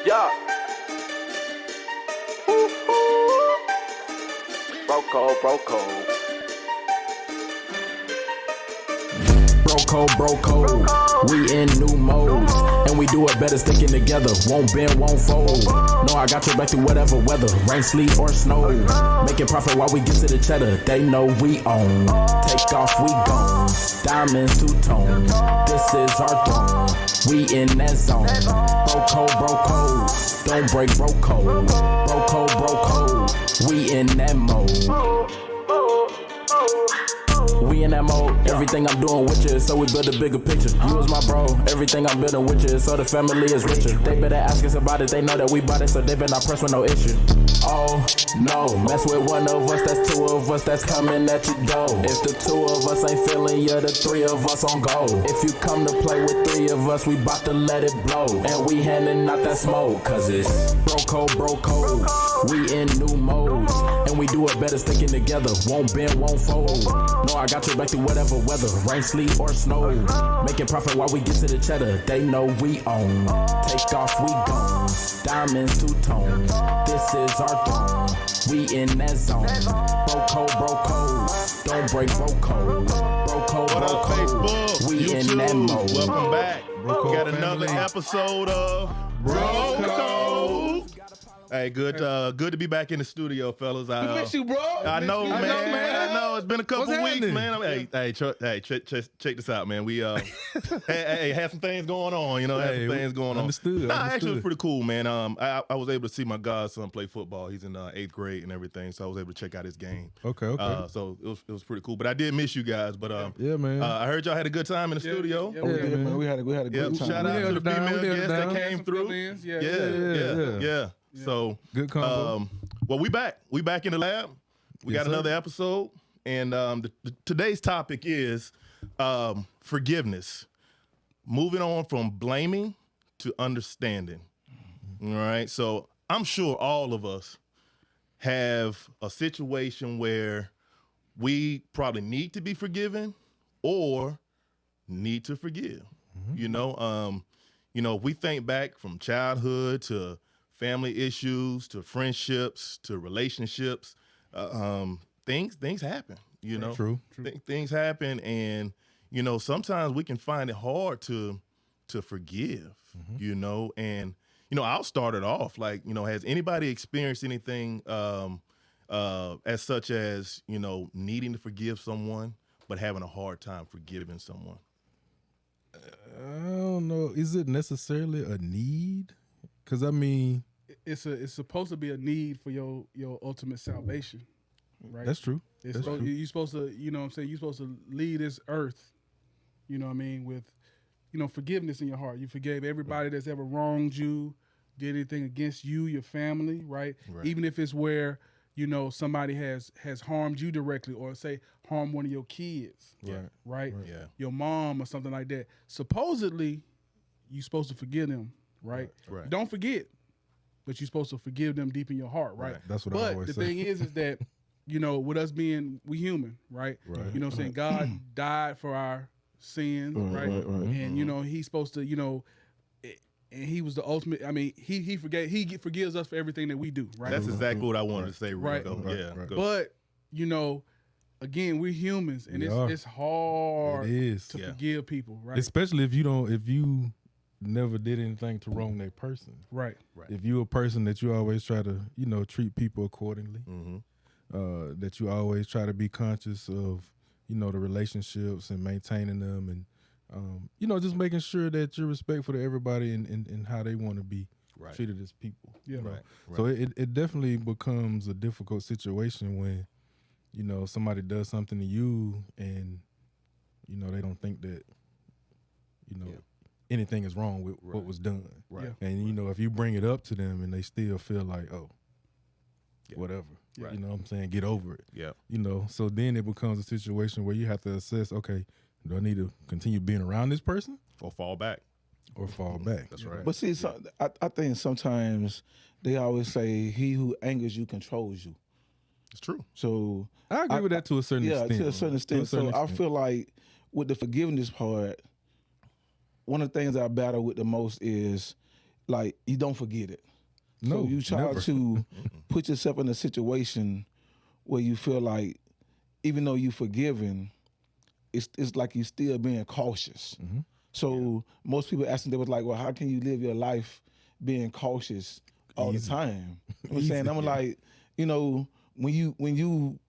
Yeah. Bro code. Bro code, we in new modes, and we do it better sticking together. Won't bend, won't fold. No, I got your back through whatever weather, rain, sleet, or snow. Making profit while we get to the cheddar. They know we own. Take off, we gone. Diamonds two-tone. This is our throne. We in that zone. Bro code. Don't break bro code. Bro code. We in that mode. We in that mode, everything I'm doing with you, so we build a bigger picture. You was my bro, everything I'm building with you, so the family is richer. They better ask us about it, they know that we bought it, so they better not press with no issue. Oh, no, mess with one of us, that's two of us, that's coming at you though. If the two of us ain't feeling you, the three of us on go. If you come to play with three of us, we bout to let it blow. And we handing out that smoke, cause it's bro code. We in new modes, and we do it better sticking together. Won't bend, won't fold. No, I got your back through whatever weather, rain, sleet, or snow. Making profit while we get to the cheddar. They know we own. Take off, we gone. Diamonds two-tone. This is our throne. We in that zone. Bro code. Don't break bro code. Bro code. Facebook, We YouTube, in that mode. welcome back. Bro We got Code another family. episode of Bro Code. Hey, good to be back in the studio, fellas. We miss you, bro. I know, man. I know. It's been a couple What's weeks, happening? man. Check this out, man. We hey, had some things going on, had Hey, some things going on. understood. Actually, it was pretty cool, man. I was able to see my godson play football. He's in 8th grade and everything, so I was able to check out his game. Okay. So it was pretty cool. But I did miss you guys. But Yeah, man. I heard y'all had a good time in the studio. Yeah, we did, man. We had a Yeah, good time. shout out held to the it down, female we held it guests that down. came Some through. fill-ins, Yeah. So Good combo. well, we back. We back in the lab. We Yes, got sir. another episode, and today's topic is forgiveness. Moving on from blaming to understanding. All right. So I'm sure all of us have a situation where we probably need to be forgiven or need to forgive. If we think back from childhood to family issues to friendships to relationships, things happen. True. Things happen, and sometimes we can find it hard to forgive. And I'll start it off like has anybody experienced anything as such as needing to forgive someone but having a hard time forgiving someone? I don't know. Is it necessarily a need? Because I mean, It's supposed to be a need for your ultimate salvation, right? that's true. It's That's supposed, true. you're supposed to, what I'm saying, you're supposed to leave this earth, with, forgiveness in your heart. You forgave everybody that's ever wronged you, did anything against you, your family, right? Even if it's where, somebody has harmed you directly or say harmed one of your kids, right? Yeah. Your mom or something like that. Supposedly, you're supposed to forgive them, right? Right. Don't forget, but you're supposed to forgive them deep in your heart, right? That's what I But always the say. thing is that, with us being, we human, right? Right. You know what I'm saying? God died for our sins, right? And, he's supposed to, and he was the ultimate, he forgives us for everything that we do, right? That's exactly what I wanted to say. Right. Rico. Right, Yeah. right. Go. But, again, we're humans, and We are. it's hard It is. to Yeah. forgive people, right? Especially if you never did anything to wrong that person. Right. If you a person that you always try to, treat people accordingly, Mm-hmm. that you always try to be conscious of, the relationships and maintaining them and, just making sure that you're respectful to everybody and how they want to be Right. treated as people. Yeah. you know? Right. So it definitely becomes a difficult situation when, somebody does something to you and, they don't think that, anything is wrong with what was done. Right. Yeah. And, if you bring it up to them and they still feel like, oh, Yeah. whatever, Right. you know what I'm saying? Get over it. Yeah. So then it becomes a situation where you have to assess, okay, do I need to continue being around this person Or fall back. or fall back? That's right. Mm-hmm. But see, I think sometimes they always say, "He who angers you controls you." It's true. So I agree with that to a certain extent. to a certain extent. So I feel like with the forgiveness part, one of the things I battle with the most is like you don't forget it. No, So you try never. to put yourself in a situation where you feel like, even though you forgiven, it's like you still being cautious. Mm-hmm. So most people asking, they was like, well, how can you live your life being cautious all the time? You know what I'm saying? I'm like, you know, when you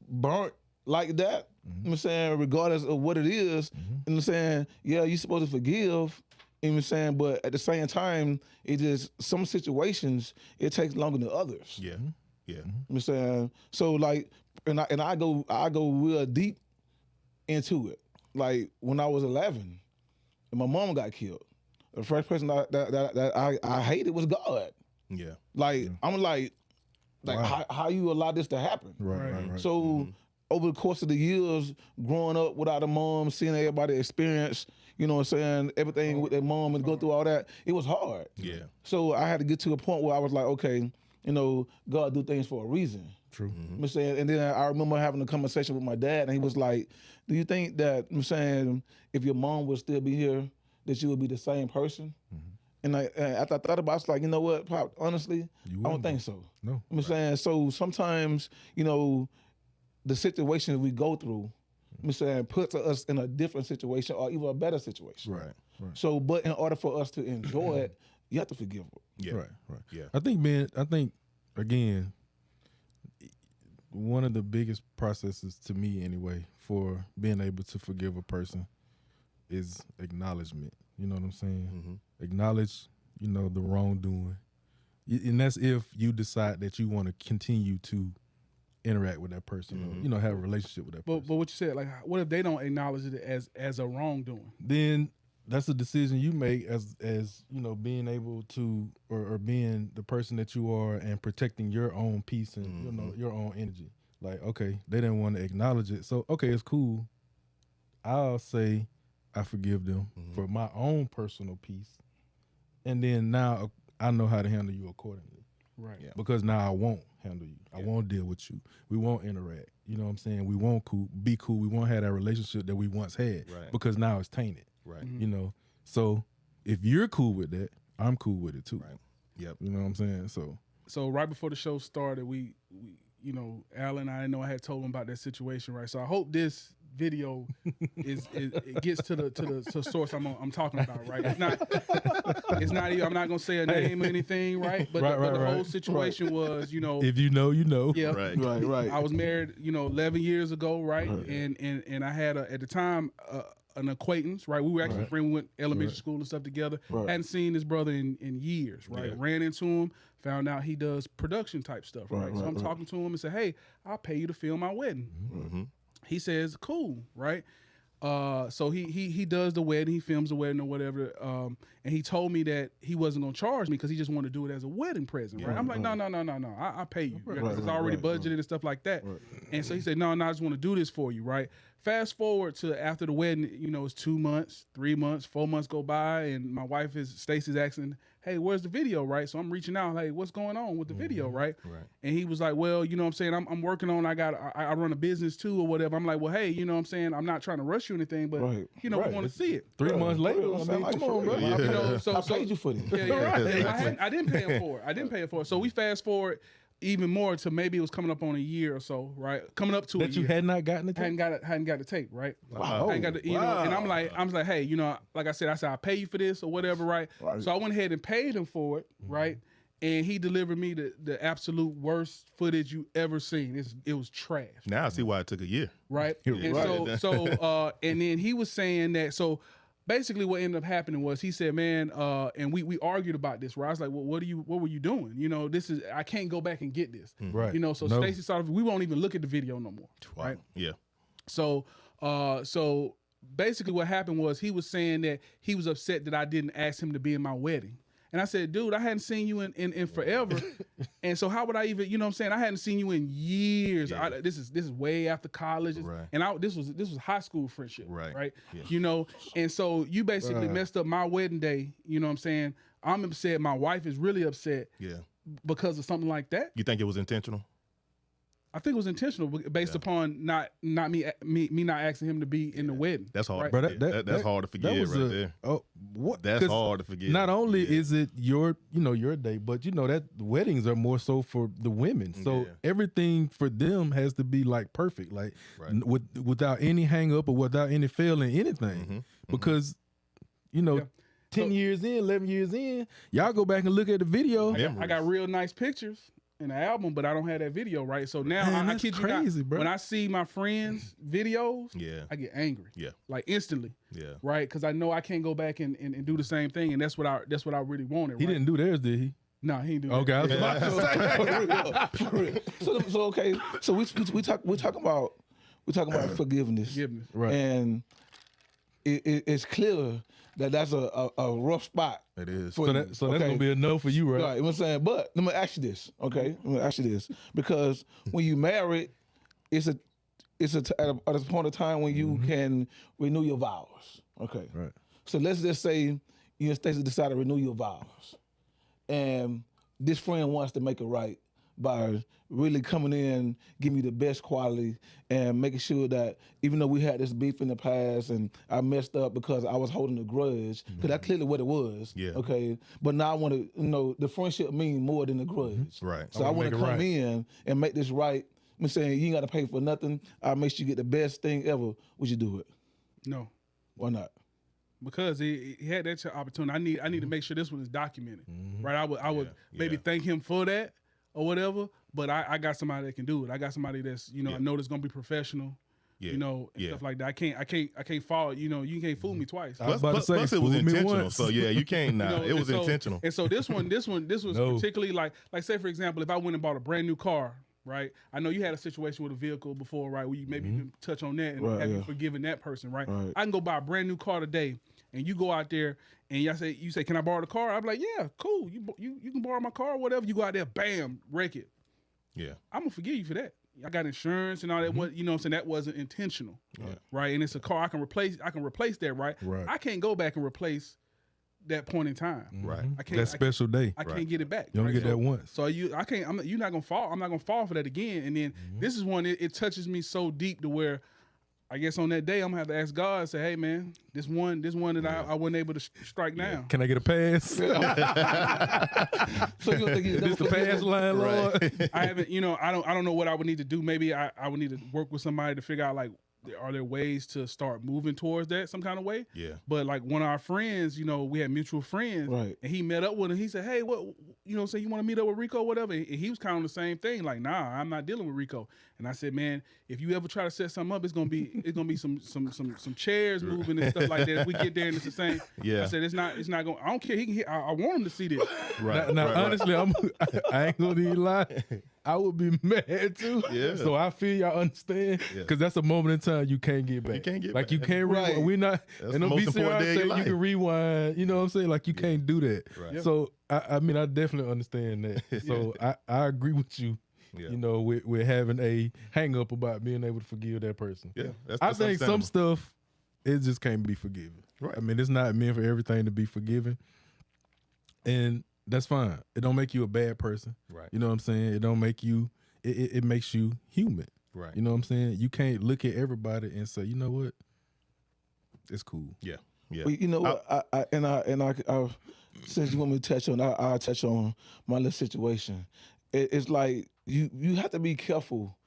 burnt like that, you know what I'm saying, regardless of what it is, you know what I'm saying, yeah, you're supposed to forgive, you know what I'm saying, but at the same time, it just, some situations, it takes longer than others. Yeah. Yeah. You know what I'm saying? So like, and I go real deep into it. Like when I was 11 and my mom got killed, the first person that I hated was God. Yeah. Like I'm like Wow. how you allow this to happen? Right. So over the course of the years, growing up without a mom, seeing everybody experience, you know what I'm saying, everything with their mom and go through all that, it was hard. Yeah. So I had to get to a point where I was like, okay, you know, God do things for a reason. True. You know what I'm saying? And then I remember having a conversation with my dad, and he was like, do you think that, I'm saying, if your mom would still be here, that you would be the same person? And after I thought about it, I was like, you know what, Pop, honestly, I don't wouldn't think so. No. I'm saying, so sometimes, you know, the situations we go through, I'm saying, puts us in a different situation or even a better situation. Right. So, but in order for us to enjoy it, you have to forgive them. Yeah. Right. Yeah. I think again, one of the biggest processes to me anyway for being able to forgive a person is acknowledgement. You know what I'm saying? Acknowledge, you know, the wrongdoing. And that's if you decide that you want to continue to interact with that person or, you know, have a relationship with that person. But what you said, like, what if they don't acknowledge it as a wrongdoing? Then that's a decision you make as you know, being able to or being the person that you are and protecting your own peace and you know your own energy. Like, okay, they didn't want to acknowledge it, so okay, it's cool. I'll say I forgive them for my own personal peace, and then now I know how to handle you accordingly. Right. Yeah. Because now I won't handle you. I won't deal with you. We won't interact. You know what I'm saying? We won't be cool. We won't have that relationship that we once had Right. because now it's tainted. Right. You know, so if you're cool with that, I'm cool with it too. Right. Yep. You know what I'm saying? So right before the show started, we you know, Alan, I know I had told him about that situation, right? So I hope this video it gets to the source I'm talking about, right? It's not even, I'm not gonna say a name or anything, right? But the whole situation was, you know, If you know, you know. yeah, Right. I was married, you know, 11 years ago, right? And I had at the time an acquaintance, right? We were actually friends. We went elementary school and stuff together. Hadn't seen his brother in years, right? Yeah. Ran into him, found out he does production type stuff, right? So I'm talking to him and said, hey, I'll pay you to film my wedding. He says, cool, right? So he does the wedding, he films the wedding or whatever, and he told me that he wasn't gonna charge me because he just wanted to do it as a wedding present, right? I'm like, no, I pay you. It's already budgeted and stuff like that. And so he said, no, I just want to do this for you, right? Fast forward to after the wedding, you know, it's 2 months, 3 months, 4 months go by, and my wife Stacy's asking, hey, where's the video, right? So I'm reaching out, hey, what's going on with the video, right? And he was like, well, you know what I'm saying, I'm working on, I run a business too or whatever. I'm like, well, hey, you know what I'm saying, I'm not trying to rush you or anything, but you know, we want to see it. 3 months later, I mean, come on, bro. You know, so I paid you for this. I didn't pay him for it. So we fast forward even more to maybe it was coming up on a year or so, right? Coming up to a That you year. had not gotten the tape? Hadn't got the tape, right? Wow. Hadn't got the, you know, and I'm like, hey, you know, like I said, I'll pay you for this or whatever, right? So I went ahead and paid him for it, right? And he delivered me the absolute worst footage you ever seen. It was trash. Now I see why it took a year. Right. And so and then he was saying that, so basically what ended up happening was he said, man, and we argued about this, where I was like, well, what were you doing? You know, I can't go back and get this. Right. You know, so No. Stacy started, we won't even look at the video no more. Right. Yeah. So basically what happened was he was saying that he was upset that I didn't ask him to be in my wedding. And I said, dude, I hadn't seen you in forever. And so how would I even, you know what I'm saying? I hadn't seen you in years. Yeah. This is way after college. Right. And this was high school friendship. Right. Yeah. You know, and so you basically messed up my wedding day. You know what I'm saying? I'm upset. My wife is really upset Yeah. because of something like that. You think it was intentional? I think it was intentional based upon not me not asking him to be in the wedding. That's hard. Right? But That's hard to forgive right there. Oh, what? That's 'Cause hard to forgive. Not only Yeah. is it your day, but that weddings are more so for the women. So Yeah. everything for them has to be like perfect, like Right. without any hang up or without any failing anything. Because 10 years in, 11 years in, y'all go back and look at the video. Yeah. I got real nice pictures in the album, but I don't have that video, right? So now Man, I that's kid you crazy, not, bro. when I see my friends' videos, Yeah. I get angry. Yeah. Like instantly. Yeah. Right? Because I know I can't go back and do the same thing, and that's what I really wanted. He right? didn't do theirs, did he? No, he didn't do Okay, I that. was about to say. For real. So okay. So we talking about forgiveness. Forgiveness. Right. And it's clear that that's a rough spot. It is. for So you, that's gonna be a no for you, right? Right, you know what I'm saying? But let me ask you this, okay? Let me ask you this. Because when you married, it's at a point of time when you can renew your vows. Okay. Right. So let's just say you and Stacey decide to renew your vows. And this friend wants to make it right by really coming in, giving you the best quality, and making sure that even though we had this beef in the past and I messed up because I was holding a grudge, because that's clearly what it was. Yeah. Okay. But now I want to, the friendship mean more than the grudge. Right. So I want to make it come right. in and make this right. I'm saying you ain't got to pay for nothing. I'll make sure you get the best thing ever. Would you do it? No. Why not? Because he had that opportunity. I need to make sure this one is documented. Right? I would maybe Yeah. thank him for that or whatever. But I got somebody that can do it. I got somebody that's, I know that's gonna be professional. Yeah. And Yeah. stuff like that. I can't follow, you can't fool me twice. I was about to say, Plus it was fool me intentional. once. So yeah, you can't You know, it was and so- intentional. And so this was No. particularly like say for example, if I went and bought a brand new car, right? I know you had a situation with a vehicle before, right? Where you maybe you can touch on that and Right, have you yeah. forgiven that person, right? Right. I can go buy a brand new car today, and you go out there and you say, can I borrow the car? I'm like, yeah, cool. You can borrow my car or whatever. You go out there, bam, wreck it. Yeah. I'm gonna forgive you for that. I got insurance and all that. What I'm saying, that wasn't intentional, Yeah. right? And it's a car I can replace that, right? Right. I can't go back and replace that point in time. Right. I can't. That special day. I can't Right. get it back. You only right? get that once. So you're not gonna fall. I'm not gonna fall for that again. And then this is one. It touches me so deep to where, I guess on that day I'm gonna have to ask God, say, hey man, this one that I wasn't able to strike down. Can I get a pass? So you don't think you Is this the pass line, Lord? I haven't. I don't know what I would need to do. Maybe I would need to work with somebody to figure out like, are there ways to start moving towards that some kind of way? Yeah. But like one of our friends, we had mutual friends, Right. and he met up with him. He said, hey, what, say you want to meet up with Rico or whatever? And he was kind of the same thing. Like, nah, I'm not dealing with Rico. And I said, man, if you ever try to set something up, it's gonna be some chairs moving and stuff like that. If we get there and it's the same. Yeah. I said it's not going. I don't care. He can hear. I want him to see this. Right. Now, right, honestly, I ain't gonna even lie. I would be mad too. Yeah. So I feel y'all understand Yeah. because that's a moment in time you can't get back. You can't get like back. you can't rewind. Right. We not. That's And the don't be most important day of saying your you can life. rewind. You know what I'm saying? Like you can't do that. Right. Yeah. So I mean I definitely understand that. So I agree with you. Yeah. With having a hang up about being able to forgive that person. Yeah. I think some understandable. stuff it just can't be forgiven. Right. I mean, it's not meant for everything to be forgiven, and that's fine. It don't make you a bad person. Right. You know what I'm saying? It don't make you. It makes you human. Right. You know what I'm saying? You can't look at everybody and say, you know what? It's cool. Yeah. Yeah. Well, you know what? I since you want me to touch on, I'll touch on my little situation. It's like you have to be careful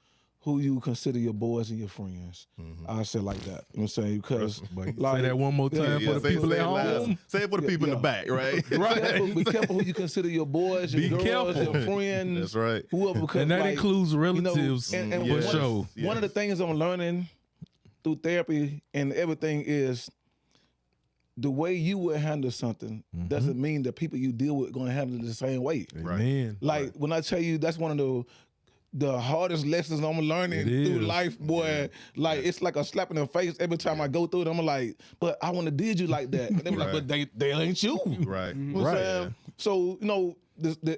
who you consider your boys and your friends. I say like that. You know what I'm saying? Because But like, say that one more time Yeah, for the say- people say at it loud. home. Say it for the people in the back, right? Be careful who you consider your boys, your Be girls, careful. your friends. That's right. Whoever, because And that like, includes relatives and for yes. sure. One of the things I'm learning through therapy and everything is the way you would handle something doesn't mean the people you deal with going to handle it the same way. Right. Man. Like when I tell you, that's one of the hardest lessons I'm learning It through is. life, boy. Like it's like a slap in the face every time I go through it. I'm like, but I want to did you like that. And they be like, Right. but they ain't you. Right. You know what I'm saying? So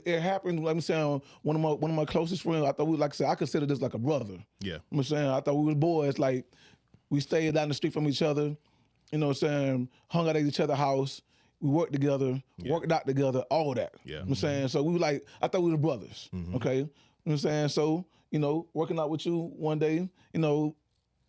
it happened. Like I'm saying, one of my closest friends. I thought like I said, I consider this like a brother. Yeah. You know what I'm saying? I thought we was boys. Like we stayed down the street from each other. You know what I'm saying? Hung out at each other's house. We worked together, worked out together, all that. Yeah. You know what I'm saying? So we were like, I thought we were brothers. Okay. You know what I'm saying? So, working out with you one day,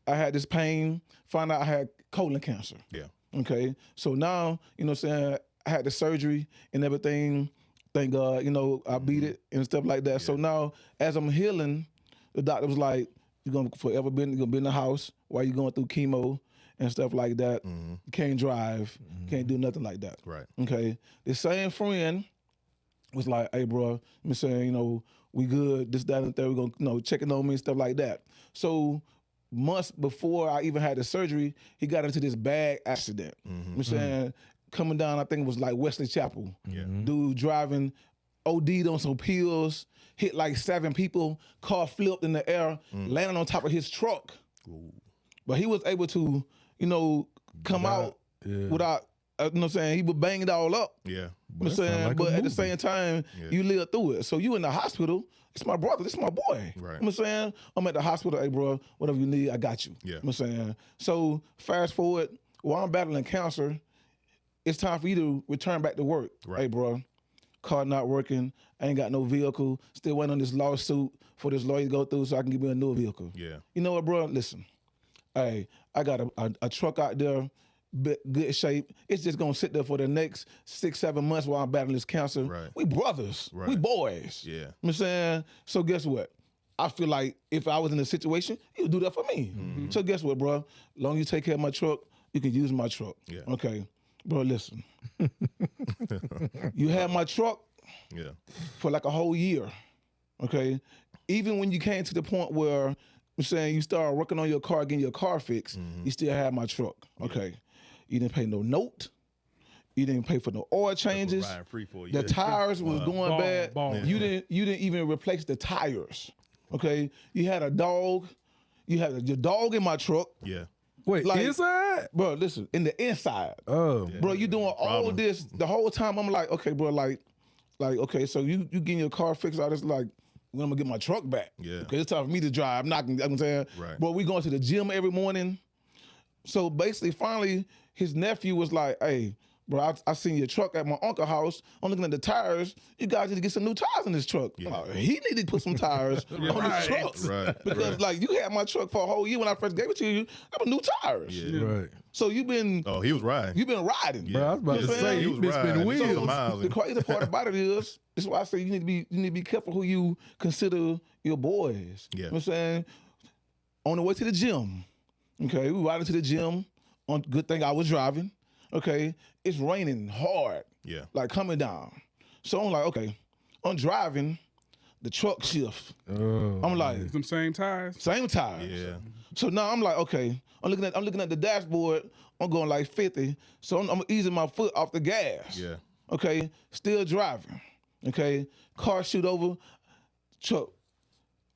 I had this pain, found out I had colon cancer. Yeah. Okay. So now, I had the surgery and everything. Thank God, I beat it and stuff like that. Yeah. So now as I'm healing, the doctor was like, you're gonna be in the house while you're going through chemo and stuff like that. You can't drive, can't do nothing like that. Right. Okay. The same friend was like, hey bro, I'm saying, we good, this, that, and third, we're gonna, checking on me and stuff like that. So months before I even had the surgery, he got into this bad accident. I'm saying, coming down, I think it was like Wesley Chapel. Yeah. Dude driving, OD'd on some pills, hit like 7 people, car flipped in the air, landed on top of his truck. Ooh. But he was able to, come out without, he was banged all up. Yeah. But at the same time, you live through it. So you in the hospital, it's my brother, this is my boy. Right. I'm at the hospital, hey bro, whatever you need, I got you. Yeah. So fast forward, while I'm battling cancer, it's time for you to return back to work. Right. Hey bro, car not working, I ain't got no vehicle, still waiting on this lawsuit for this lawyer to go through so I can give me a new vehicle. Yeah. You know what, bro? Listen, hey, I got a truck out there, good shape. It's just gonna sit there for the next 6-7 months while I'm battling this cancer. Right. We brothers, we boys. Yeah. You know what I'm saying? So guess what? I feel like if I was in a situation, he would do that for me. So guess what, bro? Long as you take care of my truck, you can use my truck. Yeah. Okay. Bro, listen. You had my truck for like a whole year. Okay. Even when you came to the point where I'm saying you started working on your car, getting your car fixed, you still had my truck. Okay. You didn't pay no note. You didn't pay for no oil changes. Free for you. The tires was going bad. You didn't even replace the tires. Okay. You had a dog. You had your dog in my truck. Yeah. Wait, Like- inside? Bro, listen, in the inside. Oh, Bro, you doing all this the whole time. I'm like, okay, bro, like, okay, so you getting your car fixed out. It's like, I'm gonna get my truck back. Yeah. Okay, it's time for me to drive. I'm saying, Right. Bro, we going to the gym every morning. So basically, finally, his nephew was like, hey, bro, I seen your truck at my uncle's house. I'm looking at the tires. You guys need to get some new tires in this truck. I'm like, he need to put some tires on his truck. Right. Because like you had my truck for a whole year when I first gave it to you. I have new tires. Yeah. right. So you've been Oh, he was riding. riding. Bro, I was about to Yeah. say, He you was been spinning riding. wheels. Some miles. The crazy part about it is, this is why I say you need to be careful who you consider your boys. Yeah. You know what I'm saying? On the way to the gym, okay, we riding to the gym. On good thing I was driving. Okay, it's raining hard. Yeah. Like coming down. So I'm like, okay, I'm driving, the truck shift. Oh, I'm like, Them same tires. same tires. Yeah. So now I'm like, okay, I'm looking at the dashboard. I'm going like 50. So I'm easing my foot off the gas. Yeah. Okay, still driving. Okay, car shoot over, truck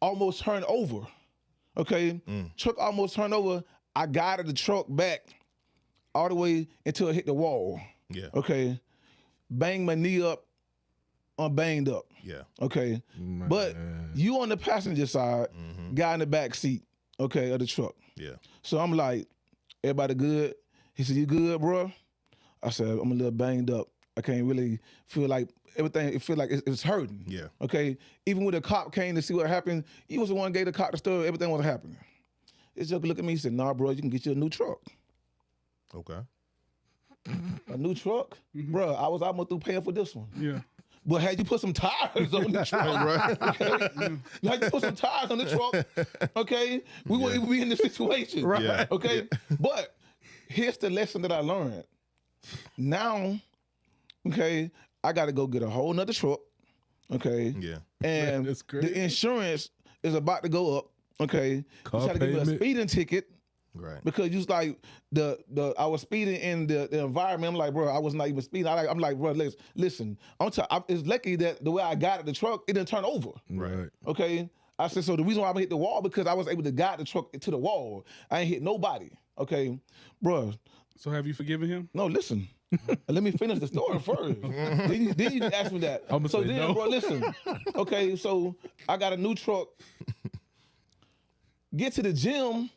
almost turned over. Okay, truck almost turned over. I guided the truck back all the way until it hit the wall. Yeah. Okay, bang my knee up, I'm banged up. Yeah. Okay, but you on the passenger side, guy in the back seat. Okay, of the truck. Yeah. So I'm like, everybody good? He said, you good, bro? I said, I'm a little banged up. I can't really feel like everything, it feel like it's hurting. Yeah. Okay? Even when the cop came to see what happened, he was the one who gave the cop the story, everything was happening. This joker looked at me, he said, nah, bro, you can get you a new truck. Okay. A new truck? Bro, I was almost through paying for this one. Yeah. But had you put some tires on the truck, okay? You had to put some tires on the truck, okay? We wouldn't even be in this situation, Right. Yeah. okay? But here's the lesson that I learned. Now, okay, I got to go get a whole nother truck, okay? Yeah. And That's crazy. the insurance is about to go up, okay? Car You try to give me a payment. speeding ticket. Right. Because you was like I was speeding in the environment. I'm like, bro, I was not even speeding. I'm like, bro, listen. It's lucky that the way I got at the truck, it didn't turn over. Right. Okay. I said, so the reason why I hit the wall because I was able to guide the truck to the wall. I ain't hit nobody. Okay, bro. So have you forgiven him? No, listen. Let me finish the story first. then you can ask me that. I'ma So say then, no. bro, listen. Okay, so I got a new truck. Get to the gym.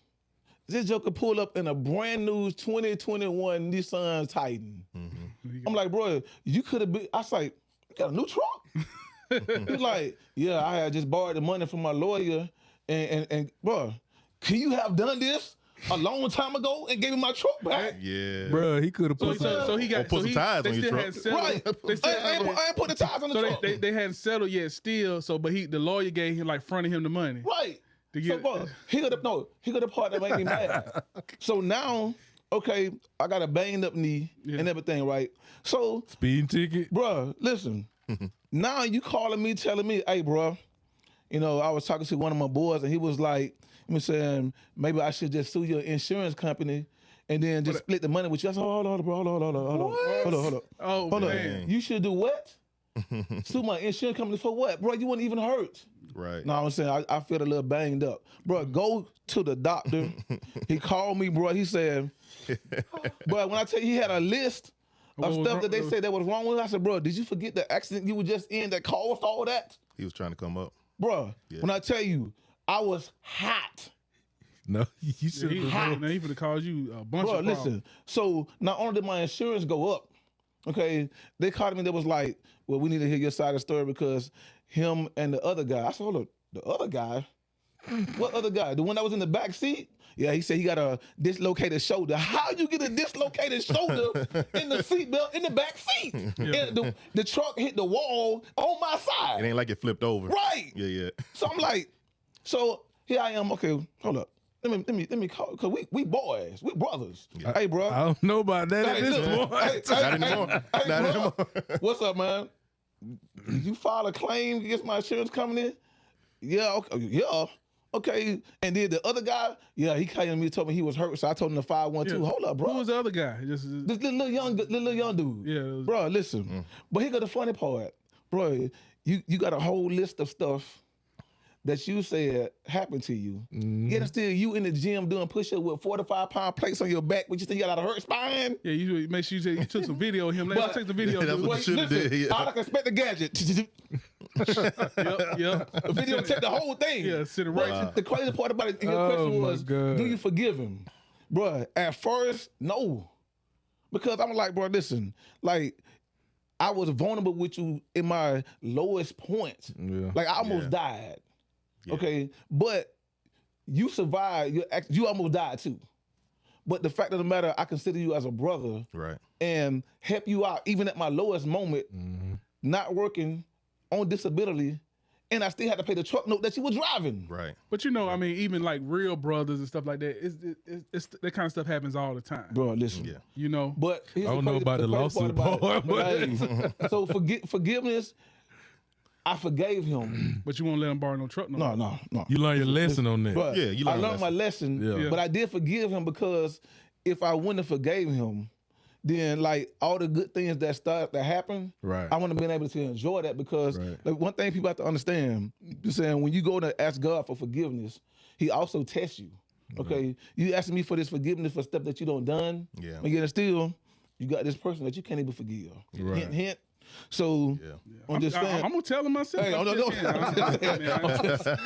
This joker pull up in a brand new 2021 Nissan Titan. I'm like, bro, you could have been. I was like, you got a new truck? He's like, yeah, I had just borrowed the money from my lawyer and bro, can you have done this a long time ago and gave me my truck back? Yeah. Bro, he could have So, put some. so he got Or put some tires they on your still truck. hadn't settled. Right. They still, I ain't put the tires on the so truck. they hadn't settled yet still. So but the lawyer gave him like fronted him the money. Right. To So, get- bro, he got the part that made me mad. So now, okay, I got a banged up knee and everything, right? So, Speeding ticket. bro, listen. Now you calling me, telling me, hey, bro, you know, I was talking to one of my boys and he was like, I'm saying, maybe I should just sue your insurance company and then just split the money with you. I said, hold on, bro, hold on. Oh Hold man. on. You should do what? Sue my insurance company for what? Bro, you weren't even hurt. Right. No, I'm saying I feel a little banged up. Bro, go to the doctor. He called me, bro. He said, bro, when I tell you he had a list of What was stuff wrong- that they said that was wrong with, I said, bro, did you forget the accident you were just in that caused all that? He was trying to come up. Bro, Yeah. when I tell you, I was hot. No, you should He have. now he finna cause you a bunch Bro, of listen. problems. So not only did my insurance go up, okay, they called me. They was like, well, we need to hear your side of the story because him and the other guy. I said, hold up, the other guy? What other guy? The one that was in the back seat? Yeah, he said he got a dislocated shoulder. How you get a dislocated shoulder in the seatbelt in the back seat? And the truck hit the wall on my It side. ain't like it flipped over. Right. Yeah. So I'm like, so here I am. Okay, hold up. Let me call because we boys, we brothers. Hey, bro. I don't know about that at Hey, this look, point. Not anymore. Not bro. anymore. What's up, man? Did you file a claim against my insurance company? Yeah, okay, yeah. Okay. And then the other guy, yeah, he came to me and told me he was hurt, so I told him to file 1-2. Hold up, bro. Who was the other guy? Just This little young dude. Yeah, it was- Bro, listen. But here got the funny part. Bro, you got a whole list of stuff that you said happened to you. Yet still you in the gym doing push-up with 45-pound plates on your back, but you still got a hurt spine. yeah. You make sure you took some video of him. Let's But- take the video. That's dude. what you should've Listen, did, yeah. I like expect the gadget. Yep. Videotape the whole thing. Yeah, sit it But right. The crazy part about it, your Oh, question my was, God. do you forgive him? Bruh, at first, no. Because I'm like, bro, listen, like, I was vulnerable with you in my lowest point. Yeah. Like, I almost died. Okay? But you survived. You almost died, too. But the fact of the matter, I consider you as a brother Right. and help you out, even at my lowest moment, not working on disability, and I still had to pay the truck note that you were driving. Right. But you know, I mean, even like real brothers and stuff like that, it's that kind of stuff happens all the time. Bro, listen. Yeah. You know, But here's I don't know about the crazy lawsuit part part, about it. Hey, so forgiveness, I forgave him. but you won't let him borrow no truck no more. No. You learn your lesson on that. But Yeah, you I learned a learned my lesson, Yeah. but I did forgive him because if I wouldn't have forgave him, then like all the good things that happen, Right. I wouldn't have been able to enjoy that because Right. like one thing people have to understand, you're saying when you go to ask God for forgiveness, He also tests you. Okay, you asking me for this forgiveness for stuff that you don't done, Yeah. and yet still you got this person that you can't even forgive. Right. Hint, hint. So I'm just saying. I'm gonna tell him myself. Hey, I'm no. just saying. I'm just saying,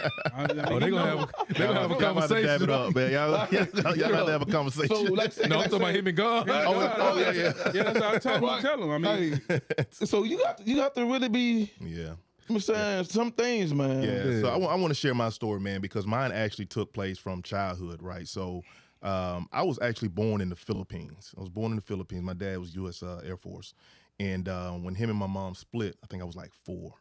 man. Oh, they gonna have a Y'all about to dab conversation. it up, man. Y'all have to have a conversation. So like, No, I'm talking about him and God. Oh, yeah. Yeah, that's how I tell him. I mean, Hey, so you have to really be. Yeah. I'm saying some things, man. Yeah. So I want to share my story, man, because mine actually took place from childhood, right? So I was actually born in the Philippines. I was born in the Philippines. My dad was U.S. Air Force. And when him and my mom split, I think I was like 4,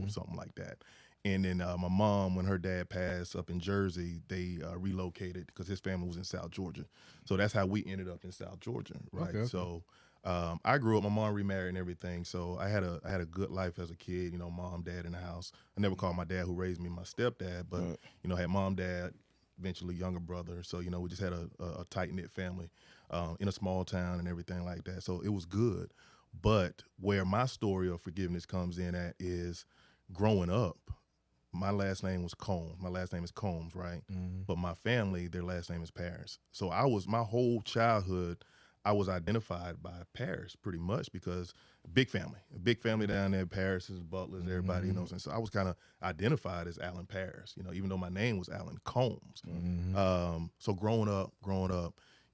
something like that. And then my mom, when her dad passed up in Jersey, they relocated because his family was in South Georgia. So that's how we ended up in South Georgia, right? Okay. So I grew up, my mom remarried and everything. So I had a good life as a kid, you know, mom, dad in the house. I never called my dad who raised me my stepdad, but, you know, I had mom, dad, eventually younger brother. So, you know, we just had a tight-knit family in a small town and everything like that. So it was good. But where my story of forgiveness comes in at is growing up, my last name was Combs. My last name is Combs, right? But my family, their last name is Parrish. So my whole childhood, I was identified by Parrish pretty much because a big family down there, Parrishes, Butlers, everybody, you know what I'm saying? So I was kind of identified as Alan Parrish, you know, even though my name was Alan Combs. So growing up,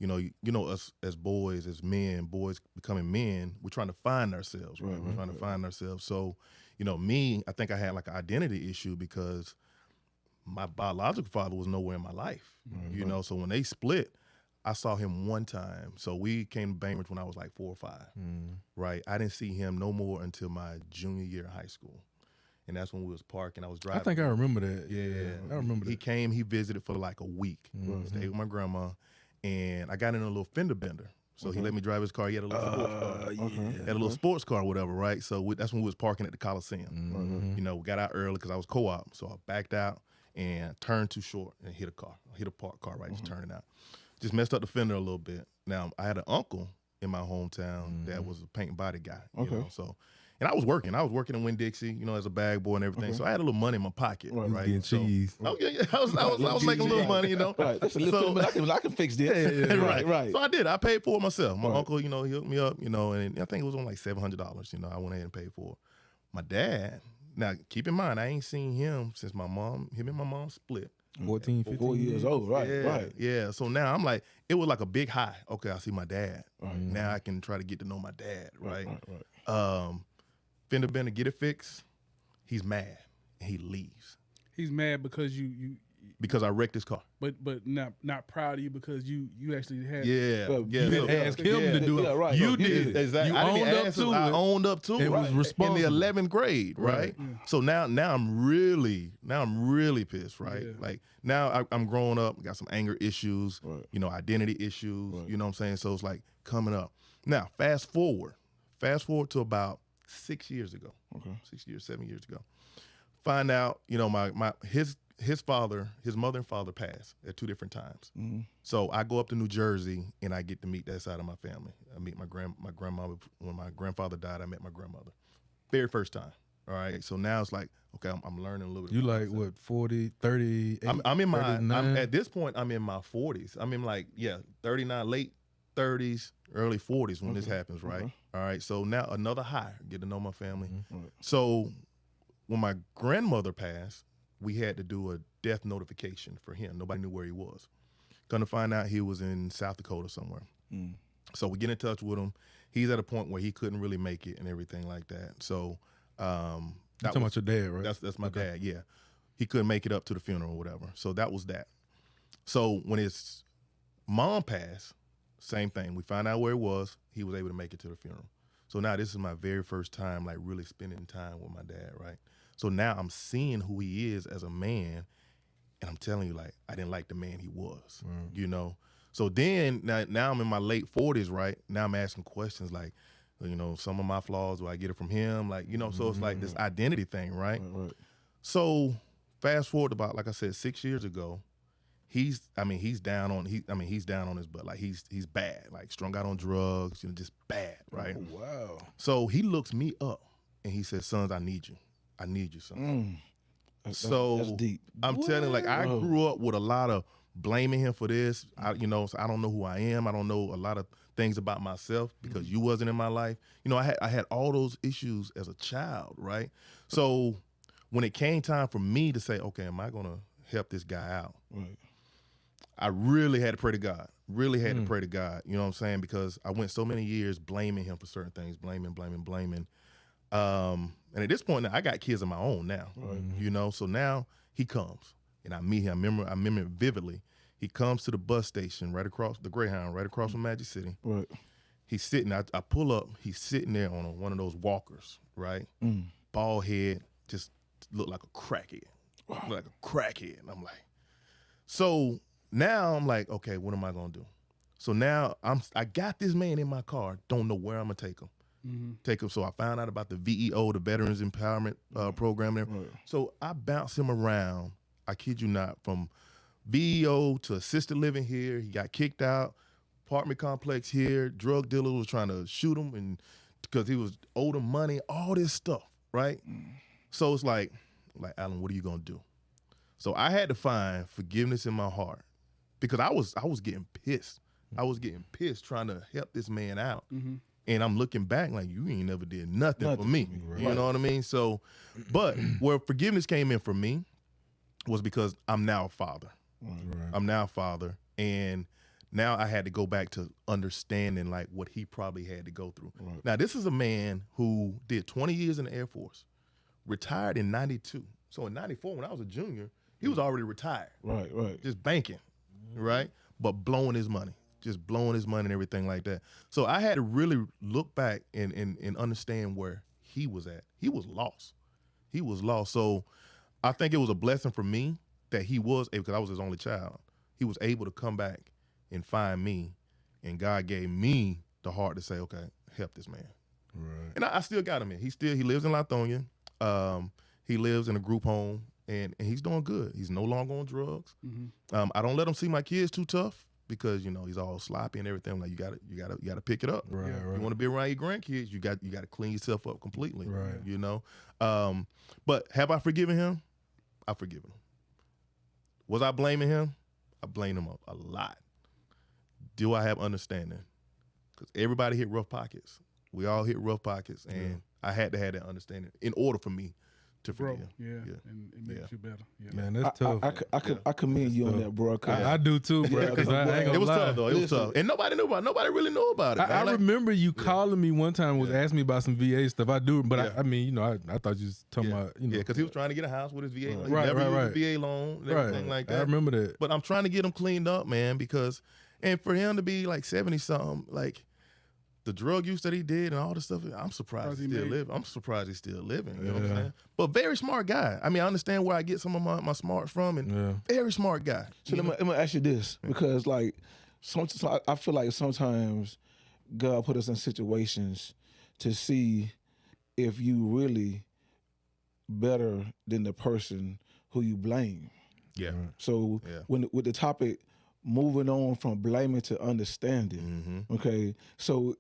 you know, us as boys, as men, boys becoming men, we're trying to find ourselves, right? We're trying to find ourselves. So, you know, me, I think I had like an identity issue because my biological father was nowhere in my life, you know. So when they split, I saw him one time. So we came to Bainbridge when I was like 4 or 5, right? I didn't see him no more until my junior year of high school. And that's when we was parking. I was I driving. think I remember that. Yeah. I remember that. He came, he visited for like a week, stayed with my grandma, and I got in a little fender bender. So he let me drive his car. He had a little sports car. Had a little sports car or whatever, right? So that's when we was parking at the Coliseum. You know, we got out early because I was co-op. So I backed out and turned too short and hit a car. Hit a parked car, right? Just turning out. Just messed up the fender a little bit. Now, I had an uncle in my hometown that was a paint and body guy. You know? So, and I was working. I was working in Winn-Dixie, you know, as a bag boy and everything. So I had a little money in my pocket, right? Getting So- cheese. Oh yeah. I was making a little money, you know. Right. That's a little bit, I can fix this. Right. So I did. I paid for it myself. My uncle, you know, he hooked me up, you know, and I think it was on like $700. You know, I went ahead and paid for it. My dad. Now, keep in mind, I ain't seen him since him and my mom split. 14, 15 4 years old. Right. Yeah. So now I'm like, it was like a big high. Okay, I see my dad. Now I can try to get to know my dad. Right. Fender bender, get it fixed. He's mad and he leaves He's mad because you because I wrecked his car. but not proud of you because you actually had Yeah. Well, Yeah. you so- didn't ask him to do it. Yeah, right. You Yeah, did. Exactly. You I didn't owned up ask to him. I it. owned up to it. And was In the responsible. 11th grade, right? So now I'm really pissed, right? Yeah. Like now I'm growing up, got some anger issues, you know, identity issues, you know what I'm saying? So it's like coming up. Now, fast forward to about 6 years ago. 6 years, 7 years ago. Find out, you know, his mother and father passed at 2 different times. So I go up to New Jersey and I get to meet that side of my family. I meet my grandmother. When my grandfather died, I met my grandmother. Very first time. All right. So now it's like, okay, I'm learning a little bit. You about like myself. what, 40, 38? I'm in my 39? at this point I'm in my 40s. I'm in like 39, late 30s, early 40s when this happens, right? All right. So now another high, get to know my family. So when my grandmother passed, we had to do a death notification for him. Nobody knew where he was. Come to find out he was in South Dakota somewhere. So we get in touch with him. He's at a point where he couldn't really make it and everything like that. So You talking about your dad, right? that's my dad, yeah. He couldn't make it up to the funeral or whatever. So that was that. So when his mom passed, same thing. We found out where it was. He was able to make it to the funeral. So now this is my very first time like really spending time with my dad, right? So now I'm seeing who he is as a man, and I'm telling you, like, I didn't like the man he was, you know? So then, now I'm in my late 40s, right? Now I'm asking questions like, you know, some of my flaws, do I get it from him? Like, you know, so it's like this identity thing, right? So fast forward about, like I said, 6 years ago, he's down on his butt. Like he's bad, like strung out on drugs, you know, just bad, right? Oh, wow. So he looks me up and he says, "Sons, I need you. I need you, son." So that's deep. I'm telling you, like I grew up with a lot of blaming him for this. So I don't know who I am. I don't know a lot of things about myself because you wasn't in my life. You know, I had all those issues as a child, right? So when it came time for me to say, okay, am I gonna help this guy out? Right. I really had to pray to God. Really had to pray to God. You know what I'm saying? Because I went so many years blaming him for certain things, blaming. And at this point now, I got kids of my own now. You know, so now he comes and I meet him. I remember it vividly. He comes to the bus station right across the Greyhound, right across from Magic City. Right. He's sitting. I pull up. He's sitting there on one of those walkers, right? Bald head, just looked like a crackhead. Looked like a crackhead. And I'm like, so now I'm like, okay, what am I gonna do? So now I got this man in my car. Don't know where I'm gonna take him. So I found out about the VEO, the Veterans Empowerment Program there. So I bounced him around. I kid you not, from VEO to assisted living here. He got kicked out. Apartment complex here. Drug dealer was trying to shoot him, and because he was owed him money. All this stuff, right? So it's like Alan, what are you gonna do? So I had to find forgiveness in my heart because I was getting pissed. I was getting pissed trying to help this man out. And I'm looking back like, you ain't never did nothing for me. You know what I mean? So, but where forgiveness came in for me was because I'm now a father. I'm now a father. And now I had to go back to understanding like what he probably had to go through. Now, this is a man who did 20 years in the Air Force, retired in 92. So in 94, when I was a junior, He was already retired, Right. just banking, right? But blowing his money, just blowing his money and everything like that. So I had to really look back and understand where he was at. He was lost. He was lost. So I think it was a blessing for me that he was able, because I was his only child. He was able to come back and find me, and God gave me the heart to say, okay, help this man. Right. And I still got him in. He lives in Lithonia. He lives in a group home, and he's doing good. He's no longer on drugs. I don't let him see my kids too tough because he's all sloppy and everything. Like you gotta pick it up. Right. You want to be around your grandkids, you got to clean yourself up completely. Right. But have I forgiven him? I've forgiven him. Was I blaming him? I blame him a lot. Do I have understanding? Because everybody hit rough pockets. We all hit rough pockets, and I had to have that understanding in order for me to Bro, forgive. and it makes you better. Yeah. Man, that's tough. I commend you on that, bro. I do too, bro. Because I ain't gonna It was lie. tough though. It was tough, and nobody knew about it. Nobody really knew about it. I man. remember you calling me one time, was asking me about some VA stuff. I do, but Yeah. I mean, I thought you was talking about, because he was trying to get a house with his VA. He Right, never right, used a VA loan and everything like that. I remember that. But I'm trying to get him cleaned up, man, and for him to be like 70 something, like the drug use that he did and all the stuff, I'm surprised he's still living. I'm surprised he's still living. You know what I'm saying? But very smart guy. I mean, I understand where I get some of my smarts from, and very smart guy. So let me ask you this, because like sometimes I feel like sometimes God put us in situations to see if you really better than the person who you blame. Yeah. So with the topic moving on from blaming to understanding, okay. So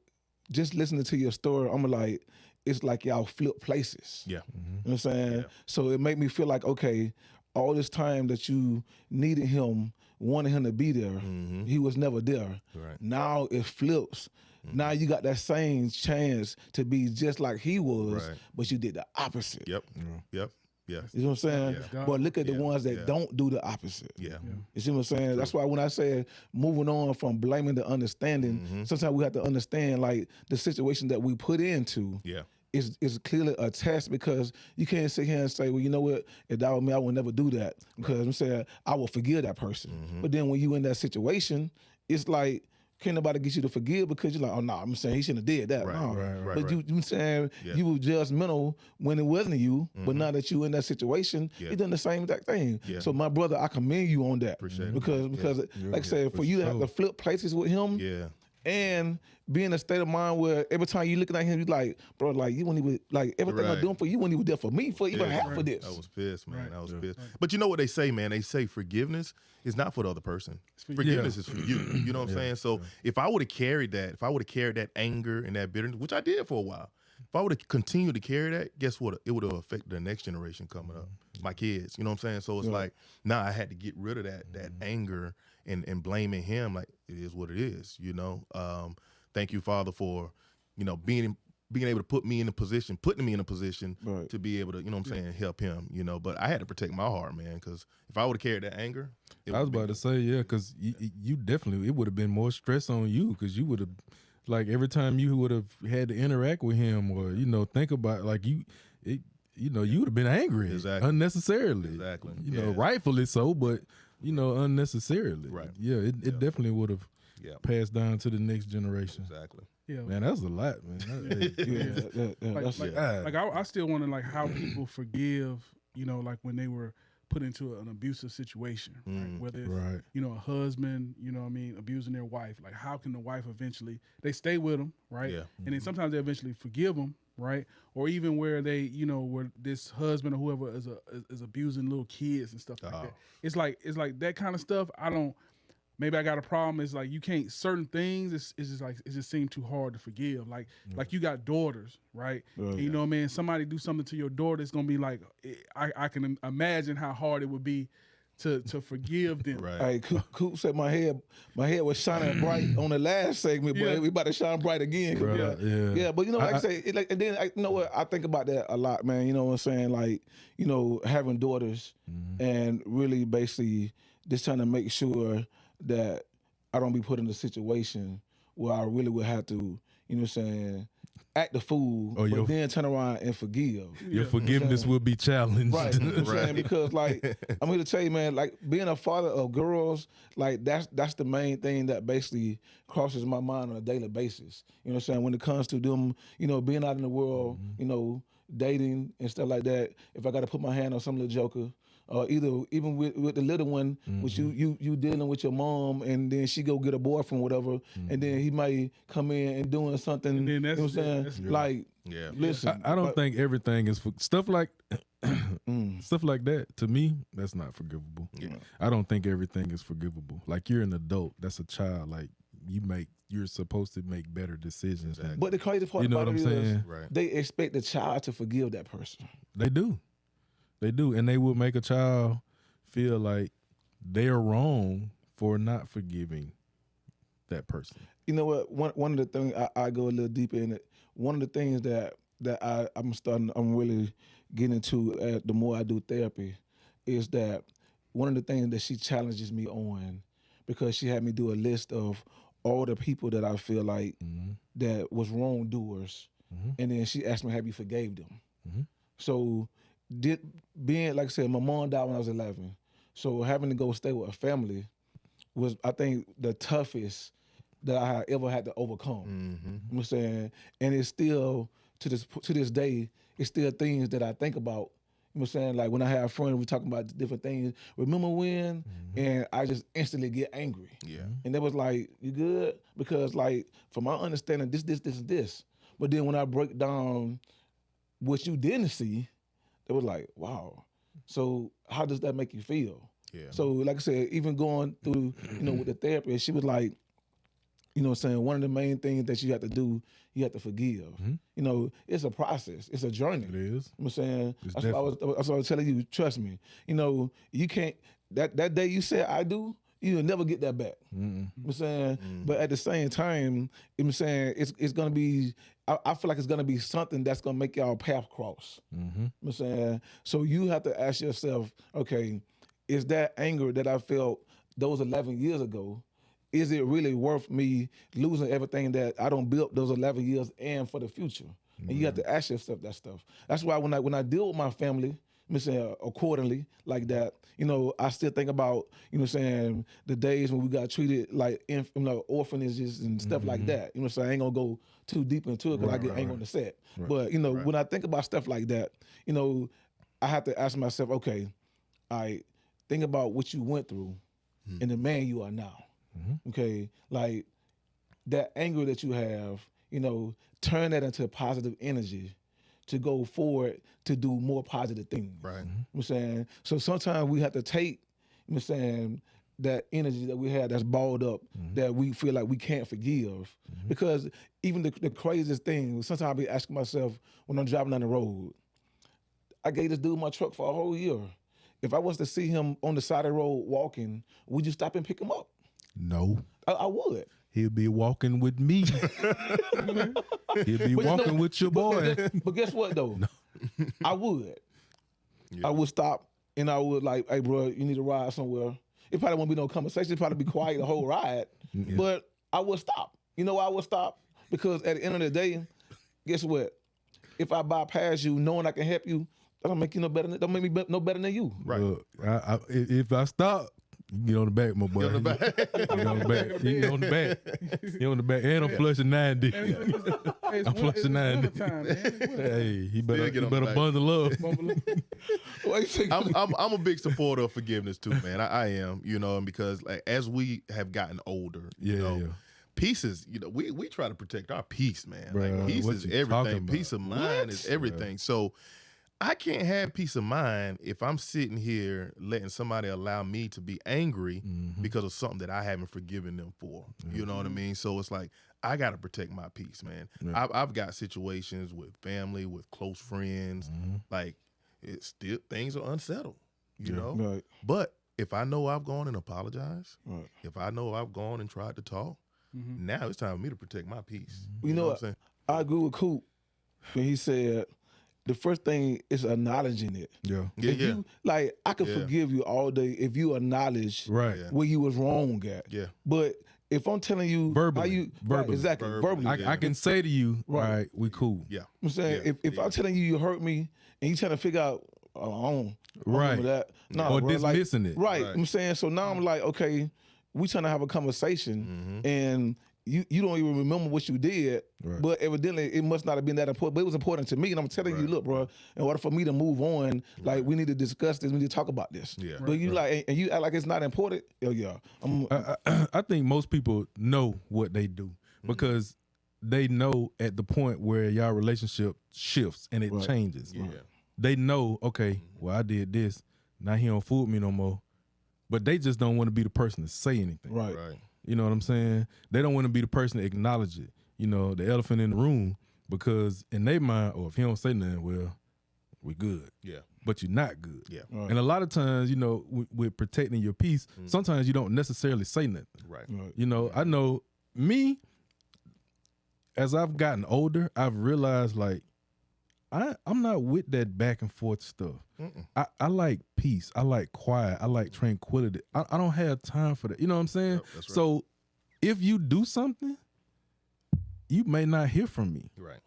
just listening to your story, I'm like, it's like y'all flip places. Yeah. You know what I'm saying? Yeah. So it made me feel like, okay, all this time that you needed him, wanted him to be there, he was never there. Right. Now it flips. Now you got that same chance to be just like he was, but you did the opposite. Yep. Yep. Yeah. You know what I'm saying? Yeah. But look at the Yeah. ones that Yeah. don't do the opposite. Yeah. You see what I'm saying? That's why when I say moving on from blaming to understanding, sometimes we have to understand like the situation that we put into Yeah. is clearly a test, because you can't sit here and say, well, you know what, if that was me, I would never do that, because I'm saying I will forgive that person. But then when you in that situation, it's like, can't nobody get you to forgive because you're like, oh no, I'm saying he shouldn't have did that. Right, No. right, But you saying you were judgmental when it wasn't you, but now that you in that situation, you done the same exact thing. Yeah. So my brother, I commend you on that. Appreciate it. Because like I said, for you to have to flip places with him Yeah. and be in a state of mind where every time you looking at him, you like, bro, like you wouldn't even, like everything I'm Right. doing for you, wouldn't even there for me for even half of this. I was pissed, man. I was pissed. But you know what they say, man? They say forgiveness is not for the other person. Forgiveness is for you. You know what I'm saying? So if I would have carried that anger and that bitterness, which I did for a while, if I would have continued to carry that, guess what? It would have affected the next generation coming up, my kids. You know what I'm saying? So it's like, now I had to get rid of that anger and blaming him. Like, it is what it is, you know? Thank you, Father, for, being able to putting me in a position to be able to, you know what I'm saying, help him, But I had to protect my heart, man, because if I would have carried that anger, I was about to say, because you definitely, it would have been more stress on you, because you would have, like, every time you would have had to interact with him or, think about, like, you would have been angry unnecessarily. Exactly. Rightfully so, but, unnecessarily. Right. Yeah, it definitely would have passed down to the next generation. Exactly. Yeah. Man, that's a lot, man. I still wonder like how people forgive, like when they were put into an abusive situation, right? Whether it's, a husband, abusing their wife. Like, how can the wife eventually, they stay with them, right? Yeah. And then sometimes they eventually forgive them, right? Or even where they, where this husband or whoever is abusing little kids and stuff like that. It's like that kind of stuff. Maybe I got a problem. It's like you can't, certain things. It's just like it just seems too hard to forgive. Like you got daughters, right? And, you know what I mean? Somebody do something to your daughter, it's gonna be like I can imagine how hard it would be to forgive them. Right. Hey, Coop said my head was shining bright on the last segment, but we about to shine bright again. Yeah. But like I say, and then you know what? I think about that a lot, man. You know what I'm saying? Like, having daughters and really basically just trying to make sure that I don't be put in a situation where I really would have to, act the fool, Oh, but then turn around and forgive. Your forgiveness will be challenged. Right. You know what I'm saying? Because like I'm here to tell you, man, like being a father of girls, like that's the main thing that basically crosses my mind on a daily basis. You know what I'm saying? When it comes to them, you know, being out in the world, you know, dating and stuff like that. If I got to put my hand on some little joker, even with the little one, which you dealing with your mom, and then she go get a boyfriend, whatever, and then he might come in and doing something. And then you know what I'm saying? Like, Yeah. listen, I don't think everything is for stuff like stuff like that. To me, that's not forgivable. Yeah. I don't think everything is forgivable. Like you're an adult, that's a child. Like you're supposed to make better decisions. Than, But the crazy part you know about what it I'm is saying? Right. they expect the child to forgive that person. They do, and they will make a child feel like they are wrong for not forgiving that person. You know what? One of the things I go a little deeper in it. One of the things that I'm really getting into the more I do therapy is that one of the things that she challenges me on, because she had me do a list of all the people that I feel like that was wrongdoers, and then she asked me, "Have you forgave them?" So being like I said, my mom died when I was 11, so having to go stay with a family was, I think, the toughest that I had ever had to overcome. You know what I'm saying? And it's still to this day, it's still things that I think about. You know what I'm saying? Like when I have friends, we talking about different things. Remember when? And I just instantly get angry. Yeah. And they was like, "You good?" Because like, from my understanding, this. But then when I break down what you didn't see, they was like, "Wow." So how does that make you feel? Yeah. So like I said, even going through, you know, with the therapist, she was like, you know what I'm saying, one of the main things that you have to do, you have to forgive. You know, it's a process. It's a journey. It is. You know what I'm saying? It's That's what I was telling you, trust me. You know, you can't, that day you said I do, you'll never get that back. You know what I'm saying? But at the same time, you know what I'm saying, it's going to be, I feel like it's going to be something that's going to make y'all path cross. You know what I'm saying? So you have to ask yourself, okay, is that anger that I felt those 11 years ago, is it really worth me losing everything that I don't build those 11 years and for the future? And you have to ask yourself that stuff. That's why when I deal with my family, I'm saying accordingly, like that, you know, I still think about, you know what I'm saying, the days when we got treated like orphanages and stuff like that. You know what I'm saying? I ain't gonna go too deep into it because I get angry on the set. But, you know, when I think about stuff like that, you know, I have to ask myself, okay, think about what you went through and the man you are now. Okay, like that anger that you have, you know, turn that into positive energy to go forward to do more positive things. Right. You know what I'm saying? So sometimes we have to take, you know what I'm saying, that energy that we have that's balled up that we feel like we can't forgive. Because even the craziest thing, sometimes I be asking myself when I'm driving down the road, I gave this dude my truck for a whole year. If I was to see him on the side of the road walking, would you stop and pick him up? No. I would. He'll be walking with me. He'll be walking with your boy. But guess what though? I would. Yeah. I would stop and I would like, "Hey bro, you need to ride somewhere." It probably won't be no conversation. It'd probably be quiet the whole ride. But I would stop. You know why I would stop? Because at the end of the day, guess what? If I bypass you knowing I can help you, that don't make you no better. Don't make me no better than you. Right. Look, if I stop, you can get on the back, my boy. Get on the back. Get on the back. You get on the back. Get on the back. And I'm flushing 90. I'm flushing 90. Hey, he better bundle up. I'm a big supporter of forgiveness too, man. I am, you know, because like as we have gotten older, you know, peace is, you know, we try to protect our peace, man. Bruh, like peace what is you everything. talking about? Peace of mind is everything. So I can't have peace of mind if I'm sitting here letting somebody allow me to be angry because of something that I haven't forgiven them for. You know what I mean? So it's like, I got to protect my peace, man. I've got situations with family, with close friends, like it's still, things are unsettled, you know? Right. But if I know I've gone and apologized, if I know I've gone and tried to talk, now it's time for me to protect my peace. You know what I'm saying? I agree with Coop when he said, the first thing is acknowledging it. Yeah. Yeah, You, like, I could forgive you all day if you acknowledge Right. where you was wrong at. Yeah. But if I'm telling you Verbally. how you Verbally. Right, exactly verbally. I can say to you, Right. all right, we cool. Yeah. I'm saying Yeah, if I'm telling you you hurt me and you trying to figure out, I don't Right. remember that. No, Or bro, like, dismissing it. Right. Right. I'm saying so now I'm like, okay, we trying to have a conversation and you don't even remember what you did, Right. but evidently it must not have been that important. But it was important to me, and I'm telling you, look, bro, in order for me to move on, like we need to discuss this, we need to talk about this. Yeah. But you like, and you act like it's not important. Oh yeah, I think most people know what they do because they know at the point where y'all relationship shifts and it Right. changes. Yeah. They know, okay, well, I did this. Now he don't fool with me no more. But they just don't want to be the person to say anything. right. Right. You know what I'm saying? They don't want to be the person to acknowledge it. You know, the elephant in the room, because in their mind, or if he don't say nothing, well, we good. Yeah. But you're not good. Yeah. Right. And a lot of times, you know, with protecting your peace, sometimes you don't necessarily say nothing. Right. Right. You know, I know me, as I've gotten older, I've realized like I'm not with that back and forth stuff. I like peace. I like quiet. I like tranquility. I don't have time for that. You know what I'm saying? Yep, that's right. So if you do something, you may not hear from me. Right.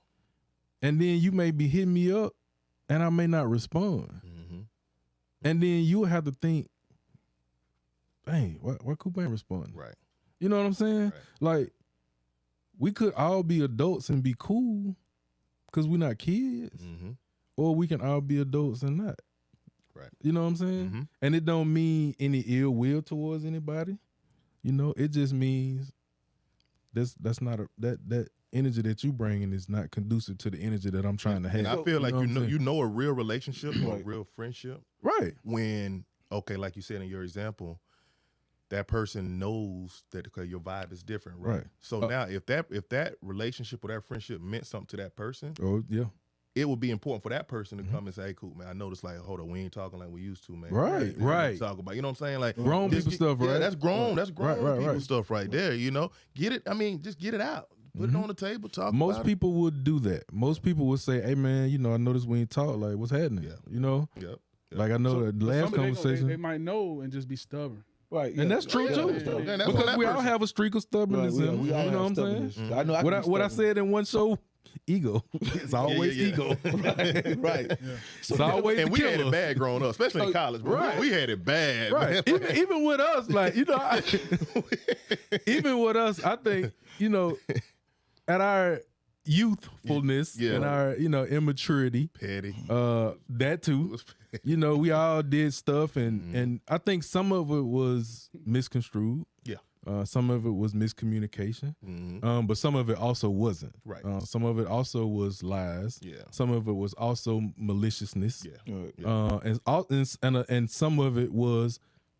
And then you may be hitting me up and I may not respond. And then you'll have to think, dang, why Coop ain't responding? Right. You know what I'm saying? Right. Like, we could all be adults and be cool because we're not kids. Or we can all be adults and not. Right. You know what I'm saying? And it don't mean any ill will towards anybody. You know, it just means that's not that energy that you bringing is not conducive to the energy that I'm trying to have. And I feel like what I'm saying? you know a real relationship or a Right. real friendship Right. when, okay, like you said in your example, that person knows that okay, your vibe is different, right? Right. So now if that relationship or that friendship meant something to that person, Oh yeah. it would be important for that person to come and say, hey, cool, man, I noticed like, hold on, we ain't talking like we used to, man. Right, Man, right. Talk about, you know what I'm saying? Like Grown just people stuff, yeah, right? that's grown. That's grown Right, people right. stuff right there, you know? Get it, I mean, just get it out. Put it on the table, talk Most about people would do that. Most people would say, "Hey man, you know, I noticed we ain't talk. Like, what's happening? Yeah. You know, it. Yep. like I know the last Some of they conversation, might know and just be stubborn. Right. and that's true yeah, too. yeah, yeah. That's Because that we all person. have a streak of stubbornness in them. we You all know have what I'm saying? stubbornness. I know I What I can said in one show, ego. It's always yeah. ego. stubborn. right. It's always And the we had killer. it bad growing up, especially in college. Bro. Right. We had it bad. Right. Man. Even with us, like, you know, even with us, I think, you know, at our youthfulness Yeah. and our, you know, immaturity, Petty. that too. You know, we all did stuff, and I think some of it was misconstrued. Yeah. Some of it was miscommunication. But some of it also wasn't. Right. Some of it also was lies. Yeah. Some of it was also maliciousness. Yeah. And some of it was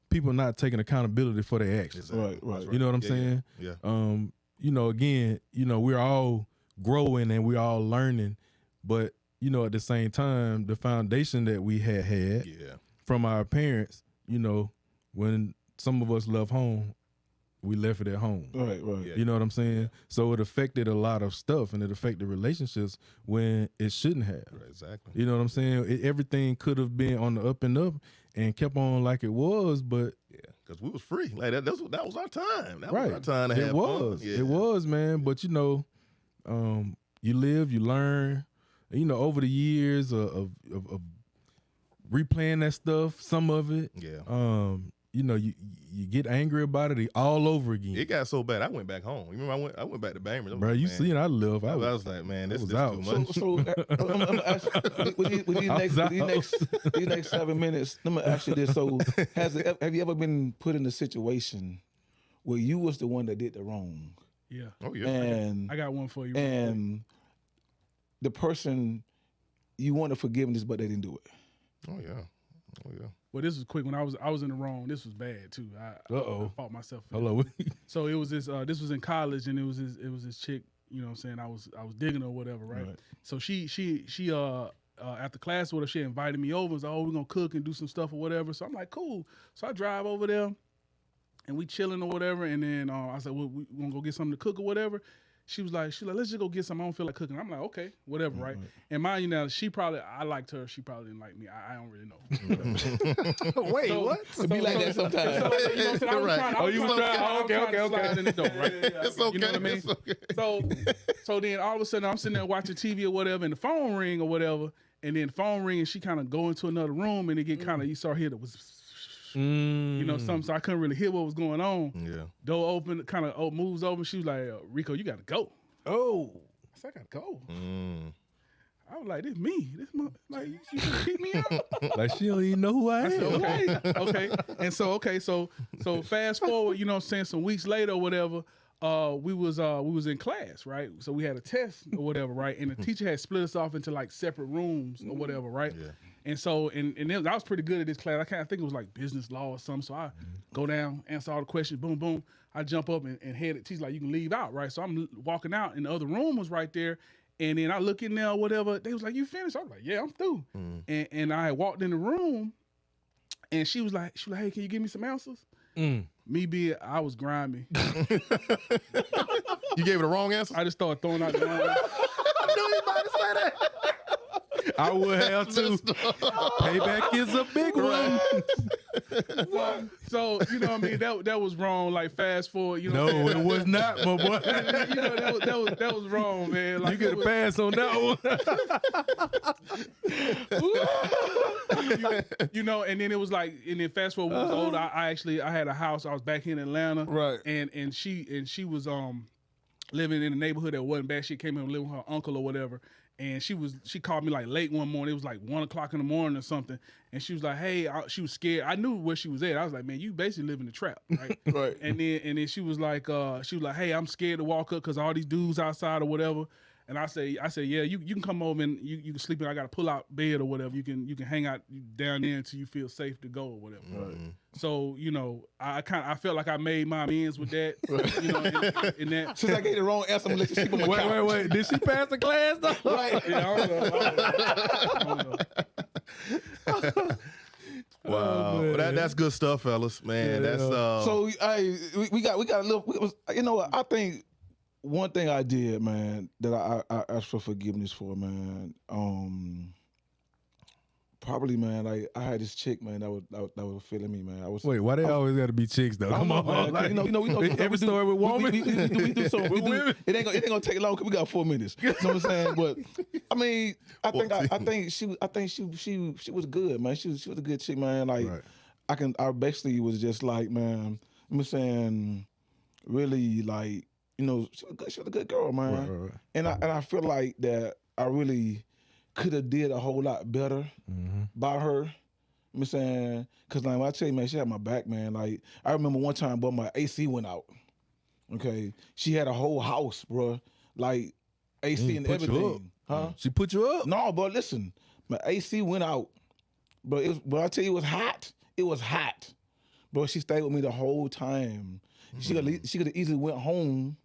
people not taking accountability for their actions. Right, right. You know what I'm Yeah, saying? Yeah. You know, again, you know, we're all growing and we're all learning, but you know, at the same time, the foundation that we had Yeah. from our parents, you know, when some of us left home, we left it at home. Right, right. Yeah. You know what I'm saying? So it affected a lot of stuff, and it affected relationships when it shouldn't have. Right, exactly. You know what I'm saying? Everything could have been on the up and up and kept on like it was, but Yeah. Because we was free. Like that was our time. That right, was our time to have it was, fun. Yeah. it was, man. But you know, you live, you learn. You know, over the years of replaying that stuff, some of it, Yeah. you know, you get angry about it all over again. It got so bad. I went back home. You remember I went back to Bainbridge. Bro, you see, I love. I was like, man, this was is out. too much. So I'm gonna ask you, with these next 7 minutes, I'm gonna ask you this. So have you ever been put in a situation where you was the one that did the wrong, Yeah. Oh yeah. and I got one for you. and the person you wanted forgiveness, but they didn't do it? Oh yeah. Oh yeah. Well, this was quick. When I was in the wrong, this was bad too. I fought myself. for that. Hello. So it was this. This was in college, and it was this chick. You know what I'm saying? I was digging her or whatever, right? So she after class or whatever, she invited me over. Was like, oh, we're gonna cook and do some stuff or whatever. So I'm like, cool. So I drive over there, and we chilling or whatever. And then I said, well, we gonna go get something to cook or whatever. She was like, let's just go get some. I don't feel like cooking. I'm like, okay, whatever, right? And mind you now, I liked her. She probably didn't like me. I don't really know. Wait, So- what? It be like that sometimes. So, you know what I'm saying? I was Right. trying, Oh, you was okay. slide in the door, right? It's okay. You know what I mean? It's okay. So then all of a sudden I'm sitting there watching TV or whatever, and the phone ring or whatever, and then the phone ring, and she kind of go into another room, and it get kind of, you saw here that was, you know, something. So I couldn't really hear what was going on. Yeah. Door open, kind of moves over. She was like, Rico, you got to go. Oh, I said, I got to go. I was like, this me. This like, you should keep me out. like she don't even know who I I said, am. okay. And so fast forward, you know what I'm saying, some weeks later or whatever, we was in class, right? So we had a test or whatever, right? And the teacher had split us off into like separate rooms or whatever, right? Yeah. And so I was pretty good at this class. I think it was like business law or something. So I go down, answer all the questions, boom, boom. I jump up and head it. Teacher's like, you can leave out, right? So I'm walking out, and the other room was right there. And then I look in there or whatever. They was like, you finished? I was like, yeah, I'm through. And I walked in the room, and she was like, hey, can you give me some answers? Me being, I was grimy. You gave it the wrong answer? I just started throwing out the wrong answer. I knew you about to say that. I would have to. Payback is a big one. So, you know what I mean? That was wrong. Like, fast forward, you know. No, it was not, my boy. You know, that was wrong, man. Like, You get a pass on that one. you know, and then it was like, and then fast forward, when I was older, I had a house. I was back here in Atlanta, Right. And she was living in a neighborhood that wasn't bad. She came in and lived with her uncle or whatever. And she called me like late one morning. It was like 1 o'clock in the morning or something. And she was like, hey, she was scared. I knew where she was at. I was like, man, you basically live in the trap, right? Right. And then she was like, hey, I'm scared to walk up because all these dudes outside or whatever. And I say, yeah, you can come over and you can sleep in. I got a pull out bed or whatever. You can hang out down there until you feel safe to go or whatever. Right. So, you know, I felt like I made my amends with that. You know, in that. Since I gave the wrong answer, I'm gonna let you sleep on my couch. Wait. Did she pass the class though? Right. Yeah, I don't know. Wow. man. Well, that's good stuff, fellas. Man, that's So we got a little. You know what? I think one thing I did, man, that I asked for forgiveness for, man. Probably, man. Like I had this chick, man, that was feeling me, man. Wait, why they always got to be chicks though? Come on, man. like, You know, every story with woman. We do something. With women? It ain't gonna take long because we got 4 minutes. You know what I'm saying? But I mean, I think she was good, man. She was a good chick, man. Like Right. I basically was just like, man, I'm saying, really, like, you know, she was a good girl, man. Right. And I feel like that I really could have did a whole lot better by her. I'm saying, cause like when I tell you, man, she had my back, man. Like I remember one time, but my AC went out. Okay, she had a whole house, bro. Like AC and put you everything. Huh? She put you up. No, but listen, my AC went out. But I tell you, it was hot. It was hot. Bro, she stayed with me the whole time. She could have easily went home.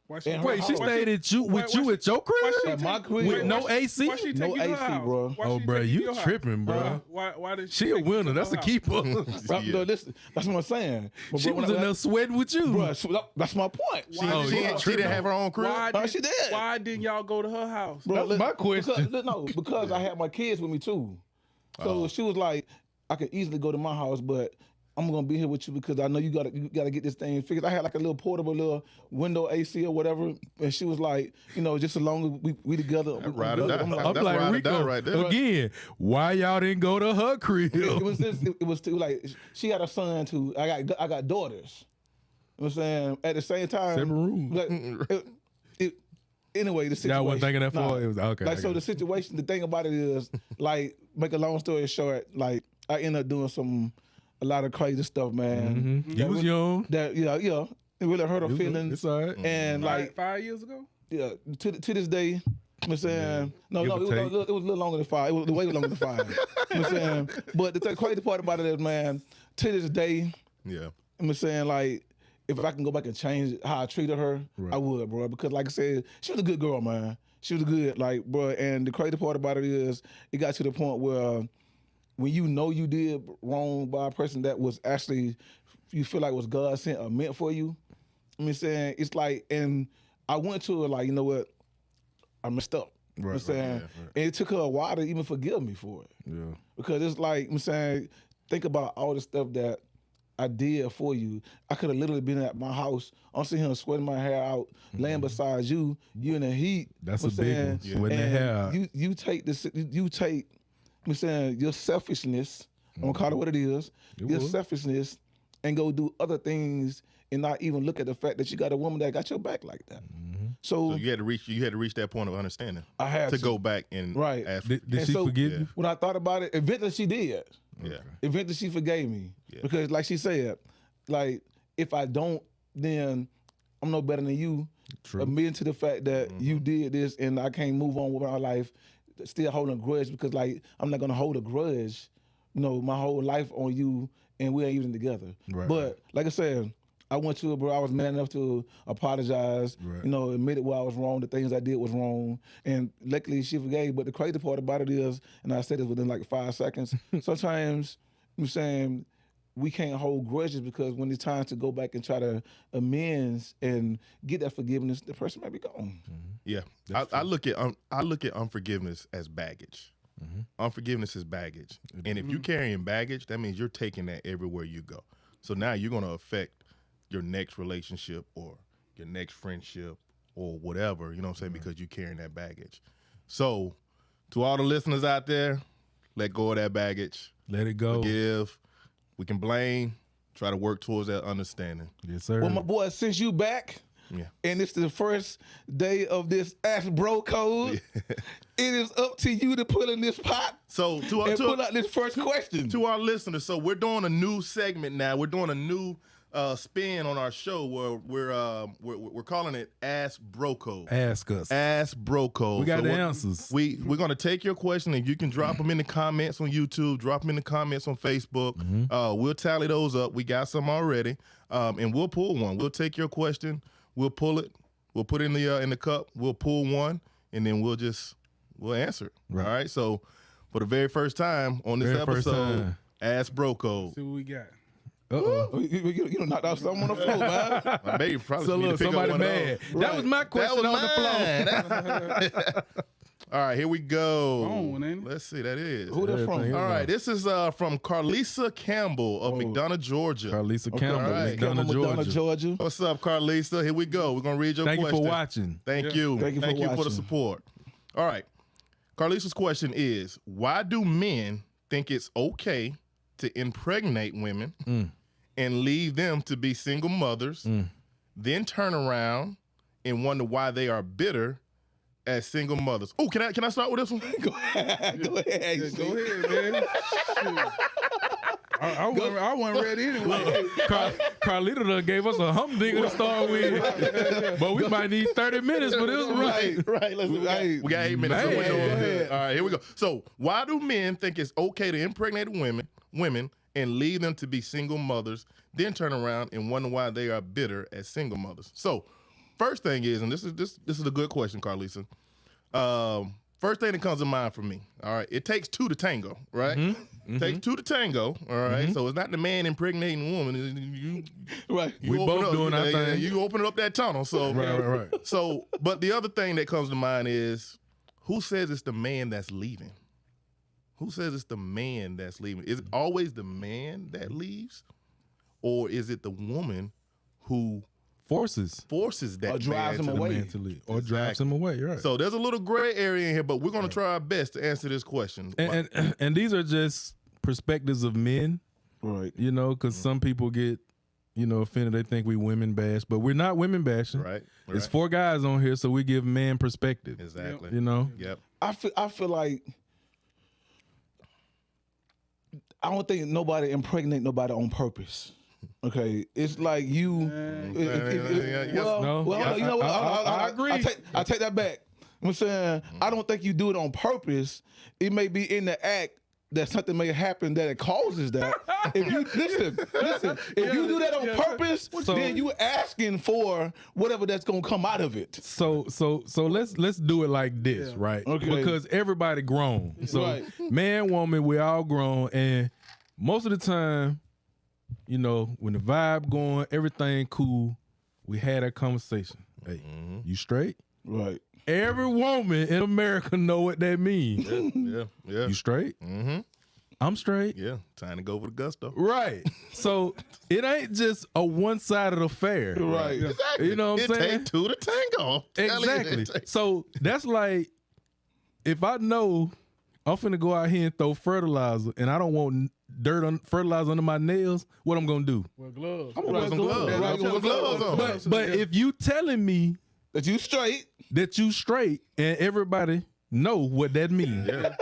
Why she, And Wait, she Why stayed at you with you at your crib? At my crib. With no AC? Why she take No you to her AC, house? bro. Why Oh, she bro, take you to your house? tripping, bro. Why did She a take you winner. to That's her a house? keeper. No, listen, that's what I'm saying. But She bro, was in there sweating with you. Bro, that's my point. Why she didn't have her own crib. She did. Why didn't y'all go to her house? Bro, That's my question. Because I had my kids with me too. So she was like, I could easily go to my house, but I'm gonna be here with you because I know you gotta get this thing figured. I had like a little portable little window AC or whatever, and she was like, you know, just as long as we together. Ride or die. I'm I'm That's like, ride or die Rico, right there. again, why y'all didn't go to her crib? It was just, it was too like she had a son too. I got daughters. You know what I'm saying? At the same time, Separate rooms. like, anyway, the situation. Y'all wasn't thinking that far? It was okay. Like I so, got the it. situation. The thing about it is, like, make a long story short, like I ended up doing a lot of crazy stuff, man. You was young. That it really hurt her feelings. It's all right. And like, 5 years ago? yeah, to this day, you know what I'm saying? No, Give it or was, take. it was a little longer than 5. It was way longer than 5. You know what I'm saying? But the crazy part about it is, man, to this day, Yeah. I'm saying, like, if I can go back and change how I treated her, I would, bro. Because, like I said, she was a good girl, man. She was good, like, bro. And the crazy part about it is, it got to the point where when you know you did wrong by a person that was actually, you feel like was God sent or meant for you, I'm saying, it's like, and I went to her like, you know what, I messed up. You know what I'm saying? And it took her a while to even forgive me for it. Yeah. Because it's like, I'm saying, think about all the stuff that I did for you. I could have literally been at my house. I'm sitting here sweating my hair out, laying beside you in the heat. That's you know a big one. what I'm Sweating the saying? hair out. And you take, I'm saying, your selfishness, I'm gonna call it what it is, your was. selfishness, and go do other things and not even look at the fact that you got a woman that got your back like that. So, So you had to reach that point of understanding. I had to go back and Right. ask. Did And she so- forgive Yeah. you? when I thought about it, eventually she did. Yeah. Eventually she forgave me. Yeah. Because like she said, like if I don't, then I'm no better than you. True. Admitting to the fact that you did this and I can't move on with my life, still holding a grudge because like I'm not gonna hold a grudge, my whole life on you and we ain't even together. Right, But like I said, I went to her, bro. I was man enough to apologize, Right. admitted where I was wrong, the things I did was wrong. And luckily she forgave. But the crazy part about it is, and I said this within like 5 seconds, sometimes I'm saying we can't hold grudges because when it's time to go back and try to amends and get that forgiveness, the person might be gone. Yeah, I look at unforgiveness as baggage. Unforgiveness is baggage, and if you're carrying baggage, that means you're taking that everywhere you go. So now you're going to affect your next relationship or your next friendship or whatever. You know what I'm saying? Because you're carrying that baggage. So to all the listeners out there, let go of that baggage. Let it go. Forgive. We can blame. Try to work towards that understanding. Yes, sir. Well, my boy, since you back, Yeah. and it's the first day of this Ask Bro Code, it is up to you to put in this pot So and pull out this first question. to our listeners, so we're doing a new segment now. We're doing a new spin on our show where we're calling it Ask Bro Code. Ask us. Ask Bro Code. We got the we're- answers. We're gonna take your question and you can drop them in the comments on YouTube, drop them in the comments on Facebook. We'll tally those up. We got some already, and we'll pull one. We'll take your question, we'll pull it, we'll put it in the cup, we'll pull one, and then we'll answer it. Right. All right. So for the very first time on this Very first episode, time. Ask Bro Code. See what we got. Uh-oh. You done knocked out something on the floor, man. My baby probably So need to look, pick up somebody one of mad. those. That was my question That was on the floor. mine. All right, here we go. On, ain't it? Let's see, that is. Who that Everything from? All right, this is from Carlisa Campbell of McDonough, Georgia. Carlisa Campbell, all right. McDonough, Georgia. Georgia. What's up, Carlisa? Here we go. We're going to read your Thank you question. for watching. Thank you. Thank you for for the watching. support. All right. Carlisa's question is, why do men think it's okay to impregnate women and leave them to be single mothers, then turn around and wonder why they are bitter as single mothers? Oh, can I start with this one? Go ahead. Go ahead, man. Shoot. I wasn't ready anyway. Carlita done gave us a humdinger to start with. But we might need 30 minutes for this one. Right. We got 8 minutes. So Man. we're doing Go good. ahead. All right, here we go. So why do men think it's okay to impregnate women and leave them to be single mothers, then turn around and wonder why they are bitter as single mothers? So first thing is, and this is a good question, Carlisa. First thing that comes to mind for me, all right, it takes two to tango, right? It takes two to tango, all right? So it's not the man impregnating the woman. Right. We open both up, doing our thing. You open up that tunnel. So, Right. so, but the other thing that comes to mind is, who says it's the man that's leaving? Who says it's the man that's leaving? Is it always the man that leaves? Or is it the woman who Forces forces that Or drives man him to away. leave? man to leave. Or drives him away. You're right. So there's a little gray area in here, but we're going to try our best to answer this question. And these are just perspectives of men, Right. because some people get, offended. They think we women bash, but we're not women bashing. Right. It's 4 guys on here, so we give man perspective. Exactly. Yep. I feel like I don't think nobody impregnate nobody on purpose. Okay, it's like you. No. You know what? I agree. I take that back. I'm saying I don't think you do it on purpose. It may be in the act that something may happen that it causes that. If you listen, if you do that on purpose, then you asking for whatever that's gonna come out of it. So let's do it like this, right? Okay. Because everybody grown. So Right. man, woman, we all grown, and most of the time, when the vibe going, everything cool, we had that conversation. Hey, you straight? Right. Every woman in America know what that means. Yeah. You straight? Mm-hmm. I'm straight. Yeah. Time to go for the gusto. Right. So it ain't just a one-sided affair. Right. Exactly. You know what I'm it saying? Take two to tango. I'm telling you, Exactly. it take- So that's like, if I know I'm finna go out here and throw fertilizer and I don't want fertilizer under my nails, what I'm gonna do? Well, gloves. I'm gonna Put wear some gloves. gloves. Right, Put some gloves on. But if you telling me That you straight. that you straight and everybody know what that means. Yeah.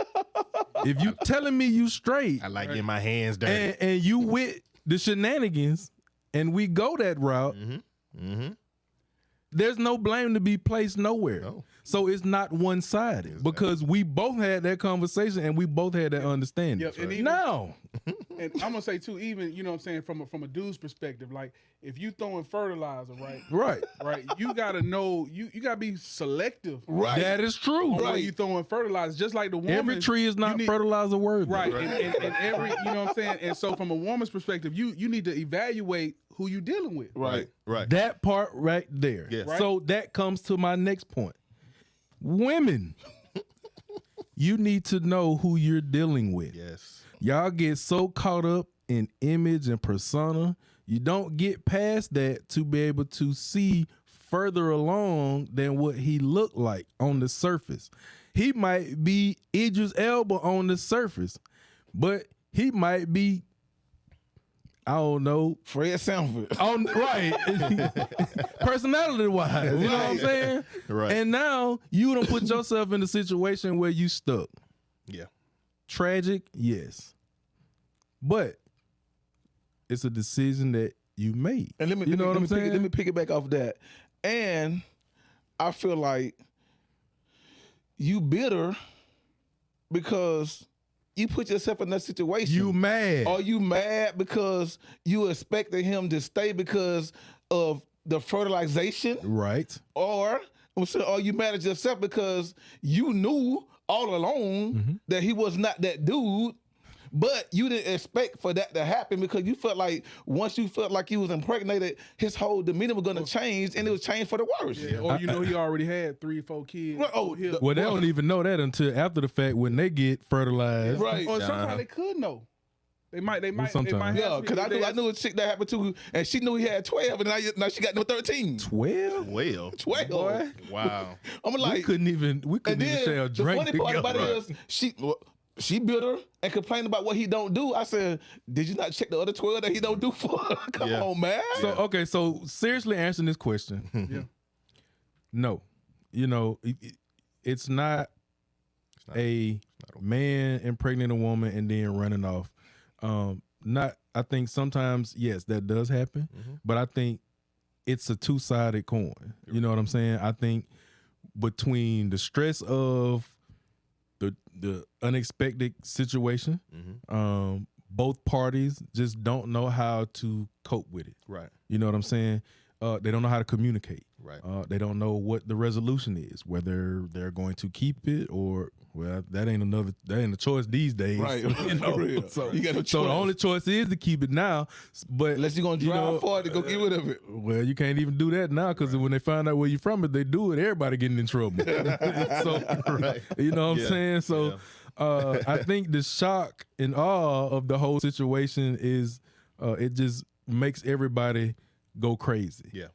If you telling me you straight I like getting my hands dirty. and you with the shenanigans and we go that route, Mm-hmm. there's no blame to be placed nowhere. No. So it's not one-sided because we both had that conversation and we both had that understanding. Yep, and even- Now, And I'm gonna say too, even you know what I'm saying from a dude's perspective, like if you throwing fertilizer, right, you gotta know you gotta be selective. Right. that is true. On when you throwing fertilizer, just like the woman. Every tree is not you need- fertilizer worthy. Right, and every you know what I'm saying. And so from a woman's perspective, you need to evaluate who you dealing with. Right. Right. That part right there. Yes. Right. So that comes to my next point. Women, you need to know who you're dealing with. Yes. Y'all get so caught up in image and persona, you don't get past that to be able to see further along than what he looked like on the surface. He might be Idris Elba on the surface, but he might be, I don't know, Fred Sanford. on right personality wise. You know what I'm saying? Right. And now you don't put yourself in a situation where you stuck. Yeah. Tragic, yes. But it's a decision that you made. And let me, you know what I'm let me saying? let me piggyback off that. And I feel like you bitter because you put yourself in that situation. You mad. Are you mad because you expected him to stay because of the fertilization? Right. Or are you mad at yourself because you knew all along that he was not that dude, but you didn't expect for that to happen because you felt like once you felt like he was impregnated, his whole demeanor was going to change, and it was changed for the worse. Yeah, or you know he already had 3-4 kids. Right, oh, He'll- Well, they don't even know that until after the fact when they get fertilized. Right. Or sometimes they could know. They might. sometimes. Yeah, because I knew a chick that happened to, and she knew he had 12, and now she got no 13. 12? Well. 12. Boy. Wow. I'm We like, couldn't even and share a then the drink funny part together. about it is she bitter and complained about what he don't do. I said, did you not check the other 12 that he don't do for her? Come Yeah. on, man. So okay, so seriously answering this question. Yeah. No. You know, it's not a man impregnating a woman and then running off. I think sometimes, yes, that does happen, but I think it's a two-sided coin. You know what I'm saying? I think between the stress of the unexpected situation, both parties just don't know how to cope with it. Right. You know what I'm saying? They don't know how to communicate. Right. They don't know what the resolution is, whether they're going to keep it or, well, that ain't a choice these days. Right. You know? For real. So, You got no so the choice. only choice is to keep it now. But Unless you're going to drive know, far to go get rid of it. well, you can't even do that now because when they find out where you're from, if they do it, everybody getting in trouble. So, you know what I'm saying? So, I think the shock and awe of the whole situation is it just makes everybody go crazy. Yeah.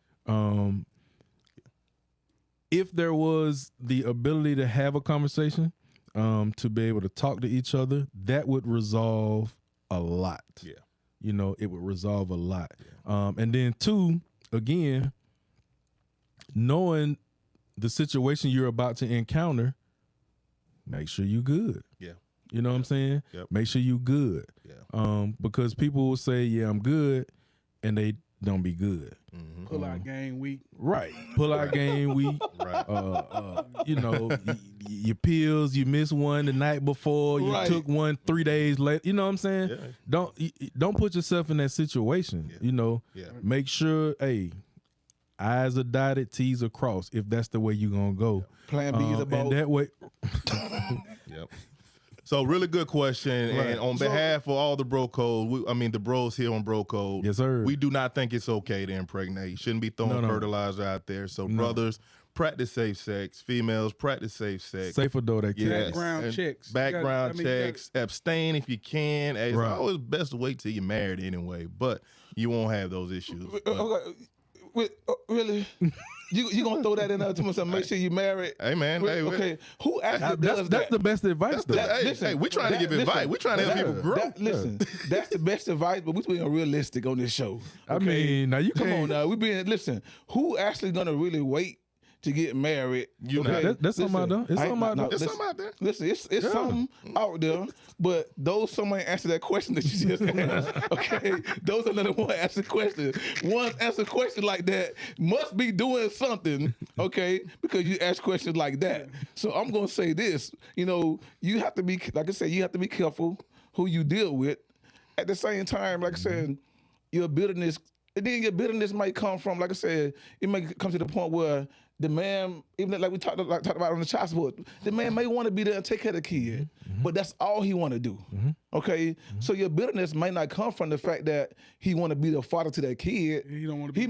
If there was the ability to have a conversation, to be able to talk to each other, that would resolve a lot. Yeah. You know, it would resolve a lot. And then two, again, knowing the situation you're about to encounter, make sure you good. Yeah. You know what I'm saying? Yep. Make sure you good. Yeah. Because people will say, yeah, I'm good, and they don't be good. Pull out game week. Right. Pull out game week. Right. You know, your pills, you missed one the night before, you Right. took one 3 days later. You know what I'm saying? Yeah. Don't put yourself in that situation. Yeah. You know, Yeah. make sure, hey, I's are dotted, T's are crossed, if that's the way you're gonna go. Plan B is And about. that way, Yep. So really good question, and on behalf of all the bro code, the bros here on bro code, Yes, sir. we do not think it's okay to impregnate. Shouldn't be throwing No. fertilizer out there. So brothers, practice safe sex. Females, practice safe sex. Safe adult activity. Yes. Background And checks. Background You gotta- checks. Abstain if you can. It's Right. always best to wait till you're married anyway, but you won't have those issues. Really? You gonna throw that in there to me? Make sure you married. Hey man, hey, Okay, who actually does That's that? the best advice, though. hey, we're trying to give advice. We're trying to help people grow. Listen, that's the best advice, but we're being realistic on this show. I okay? mean, now you Come can't. on now, we being listen. Who actually gonna really wait to get married? You know. That's something out there. It's something out there. There's something out there. Listen, it's something out there, but those somebody answer that question that you just asked. Okay, those are another one answer question. One answer question like that must be doing something. Okay, because you ask questions like that. So I'm gonna say this. You have to be, like I said, you have to be careful who you deal with. At the same time, like I said, your bitterness. And then your bitterness might come from, like I said, it may come to the point where the man, even like we talked about on the child support, the man may want to be there and take care of the kid, but that's all he want to do. Okay, so your bitterness might not come from the fact that he want to be the father to that kid. He don't want to be. He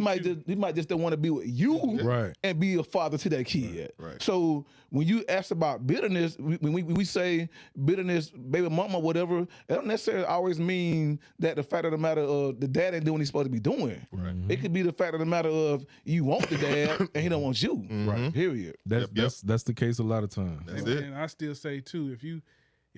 might just don't want to be with you, Right. and be a father to that kid. Right. So when you ask about bitterness, when we say bitterness, baby mama, whatever, it don't necessarily always mean that the fact of the matter of the dad ain't doing what he's supposed to be doing. Right. It could be the fact of the matter of you want the dad and he don't want you. Right. Period. That's the case a lot of times. That's it. And I still say too, if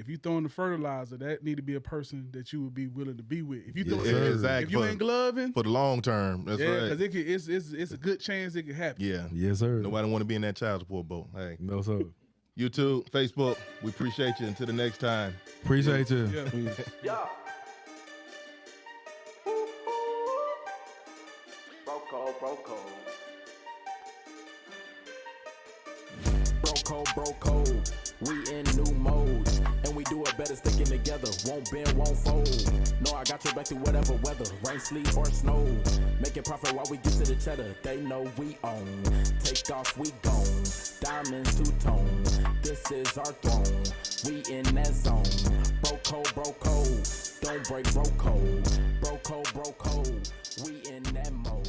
you throwing the fertilizer, that need to be a person that you would be willing to be with. If you throw, exactly. if you ain't gloving, For the long term. That's yeah, right. because it's a good chance it could happen. Yeah. Yes, sir. Nobody want to be in that child support boat. Hey, No, sir. YouTube, Facebook, we appreciate you. Until the next time. Appreciate you. Yeah. Yeah. Bro code. Bro code, we in new mode, and we do it better sticking together. Won't bend, won't fold. No, I got your back through whatever weather, rain, sleet, or snow. Making profit while we get to the cheddar. They know we own. Take off, we gone. Diamonds two-tone. This is our throne. We in that zone. Bro code. Don't break bro code. Bro code. We in that mode.